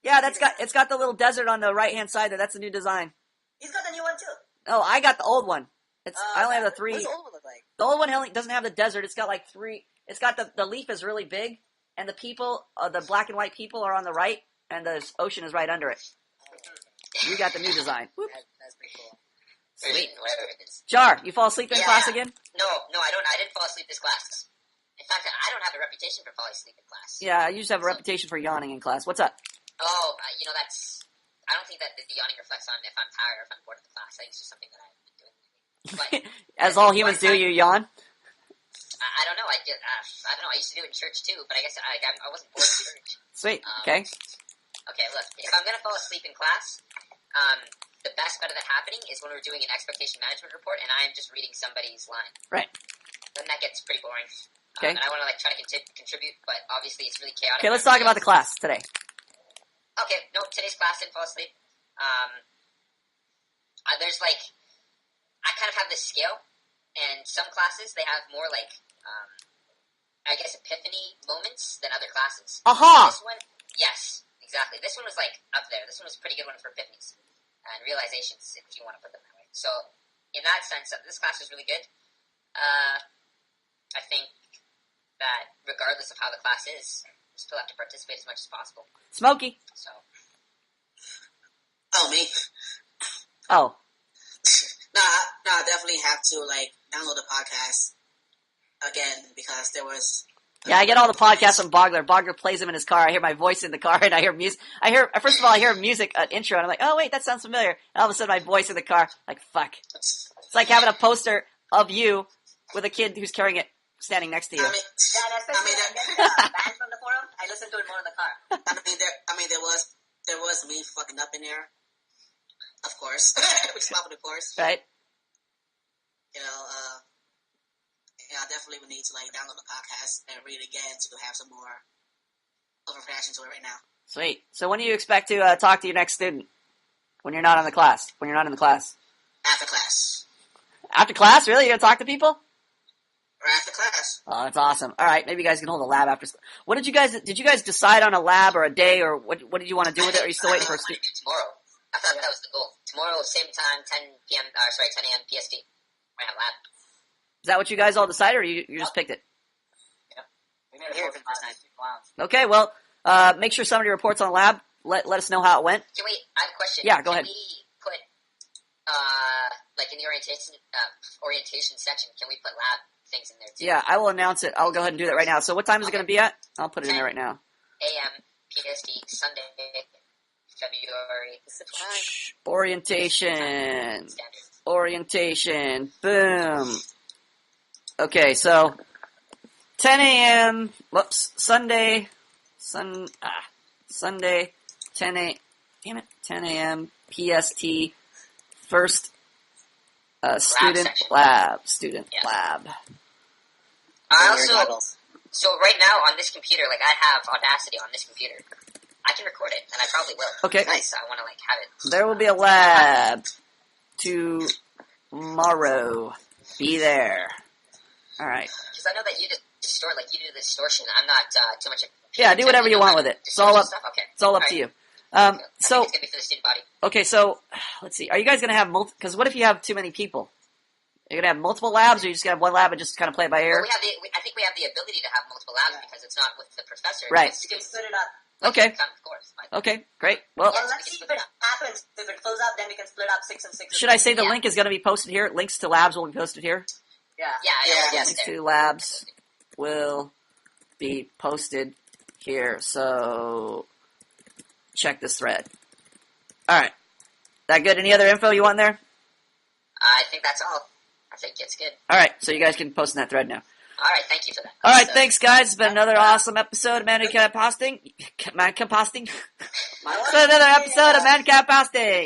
Yeah, it's got the little desert on the right hand side there. That's the new design. He's got the new one too. Oh, I got the old one. I only have the What three. does the old one look like? The old one doesn't have the desert. It's got like three. It's got the leaf is really big, and the people, the black and white people are on the right, and the ocean is right under it. You got the new design. Whoop. That's pretty cool. Sweet, whatever it is. Jar, you fall asleep in Yeah. class again? No, I don't. I didn't fall asleep this class. In fact, I don't have a reputation for falling asleep in class. Yeah, you just have a reputation for yawning in class. What's up? Oh, I don't think that the yawning reflects on if I'm tired or if I'm bored of the class. I think it's just something that I've been doing lately. But As all humans do, you yawn. I don't know. I don't know. I used to do it in church too, but I guess I wasn't bored in church. Sweet. Okay. Okay, look. If I'm gonna fall asleep in class, the best bet of that happening is when we're doing an expectation management report, and I am just reading somebody's line. Right. Then that gets pretty boring. Okay. And I want to try to contribute, but obviously it's really chaotic. Okay, let's talk about the class today. Okay, no, today's class didn't fall asleep. There's I kind of have this scale, and some classes they have more I guess epiphany moments than other classes. Aha! This one, yes, exactly. This one was up there. This one was a pretty good one for epiphanies and realizations, if you want to put them that way. So, in that sense, this class was really good. I think that regardless of how the class is, you still have to participate as much as possible. Smokey. So. Oh, me? Oh. No, I definitely have to, download the podcast again, because there was... Yeah, I get all the podcasts from Bogler. Bogler plays them in his car. I hear my voice in the car, and I hear music. First of all, I hear music, an intro, and I'm like, oh, wait, that sounds familiar. And all of a sudden, my voice in the car, like, fuck. It's like having a poster of you with a kid who's carrying it standing next to you. Yeah, and especially when I get the band from the forum, I listen to it more in the car. There was me fucking up in there, of course, which is probably of course. Right. I definitely would need to download the podcast and read it again to have some more of a reaction to it right now. Sweet. So when do you expect to talk to your next student? When you're not in the class? When you're not in the class? After class. After class? Really? You're gonna talk to people? Or after class. Oh, that's awesome. All right, maybe you guys can hold a lab after. What did you guys decide on a lab or a day, or what did you want to do with it? Or are you still waiting for a student? Tomorrow. I thought that was the goal. Tomorrow, same time, 10 a.m. PST. We're gonna have lab. Is that what you guys all decided, or you just picked it? Yeah. We made it for the first time. Okay, well, make sure somebody reports on the lab. Let us know how it went. Can we? I have a question. Yeah, go ahead. Can we put in the orientation section? Can we put lab things in there too? Yeah, I will announce it. I'll go ahead and do that right now. So what time is it going to be at? I'll put it in there right now. a.m. PST, Sunday, February. Orientation. Orientation. Boom. Okay, so 10 a.m. Whoops. Sunday, 10 a.m. PST. First student lab. I also, so right now on this computer, I have Audacity on this computer. I can record it, and I probably will. Okay. Nice. I want to have it. There will be a lab tomorrow. Be there. All right. Because I know that you do the distortion. I'm not too much. Yeah, do whatever you want with it. It's all up. Okay. It's all up to you. I think it's gonna be for the student body. Okay, so let's see. Are you guys gonna have because what if you have too many people? You're gonna have multiple labs, or you just gonna have one lab and just kind of play it by ear? Well, I think we have the ability to have multiple labs because it's not with the professor. Right. You can split it up. Okay. Of course. Okay, great. Well, Let's see if it happens. If it fills up, then we can split up 6 and 6. Should I say the link is going to be posted here? Links to labs will be posted here? Yeah. Yes. Links to labs will be posted here. So check this thread. All right. That good? Any other info you want there? I think that's all. I think it's good. All right. So you guys can post in that thread now. All right. Thank you for that. All right. Thanks, guys. It's been another awesome episode of Manhood Composting. It's been another episode of Manhood Composting.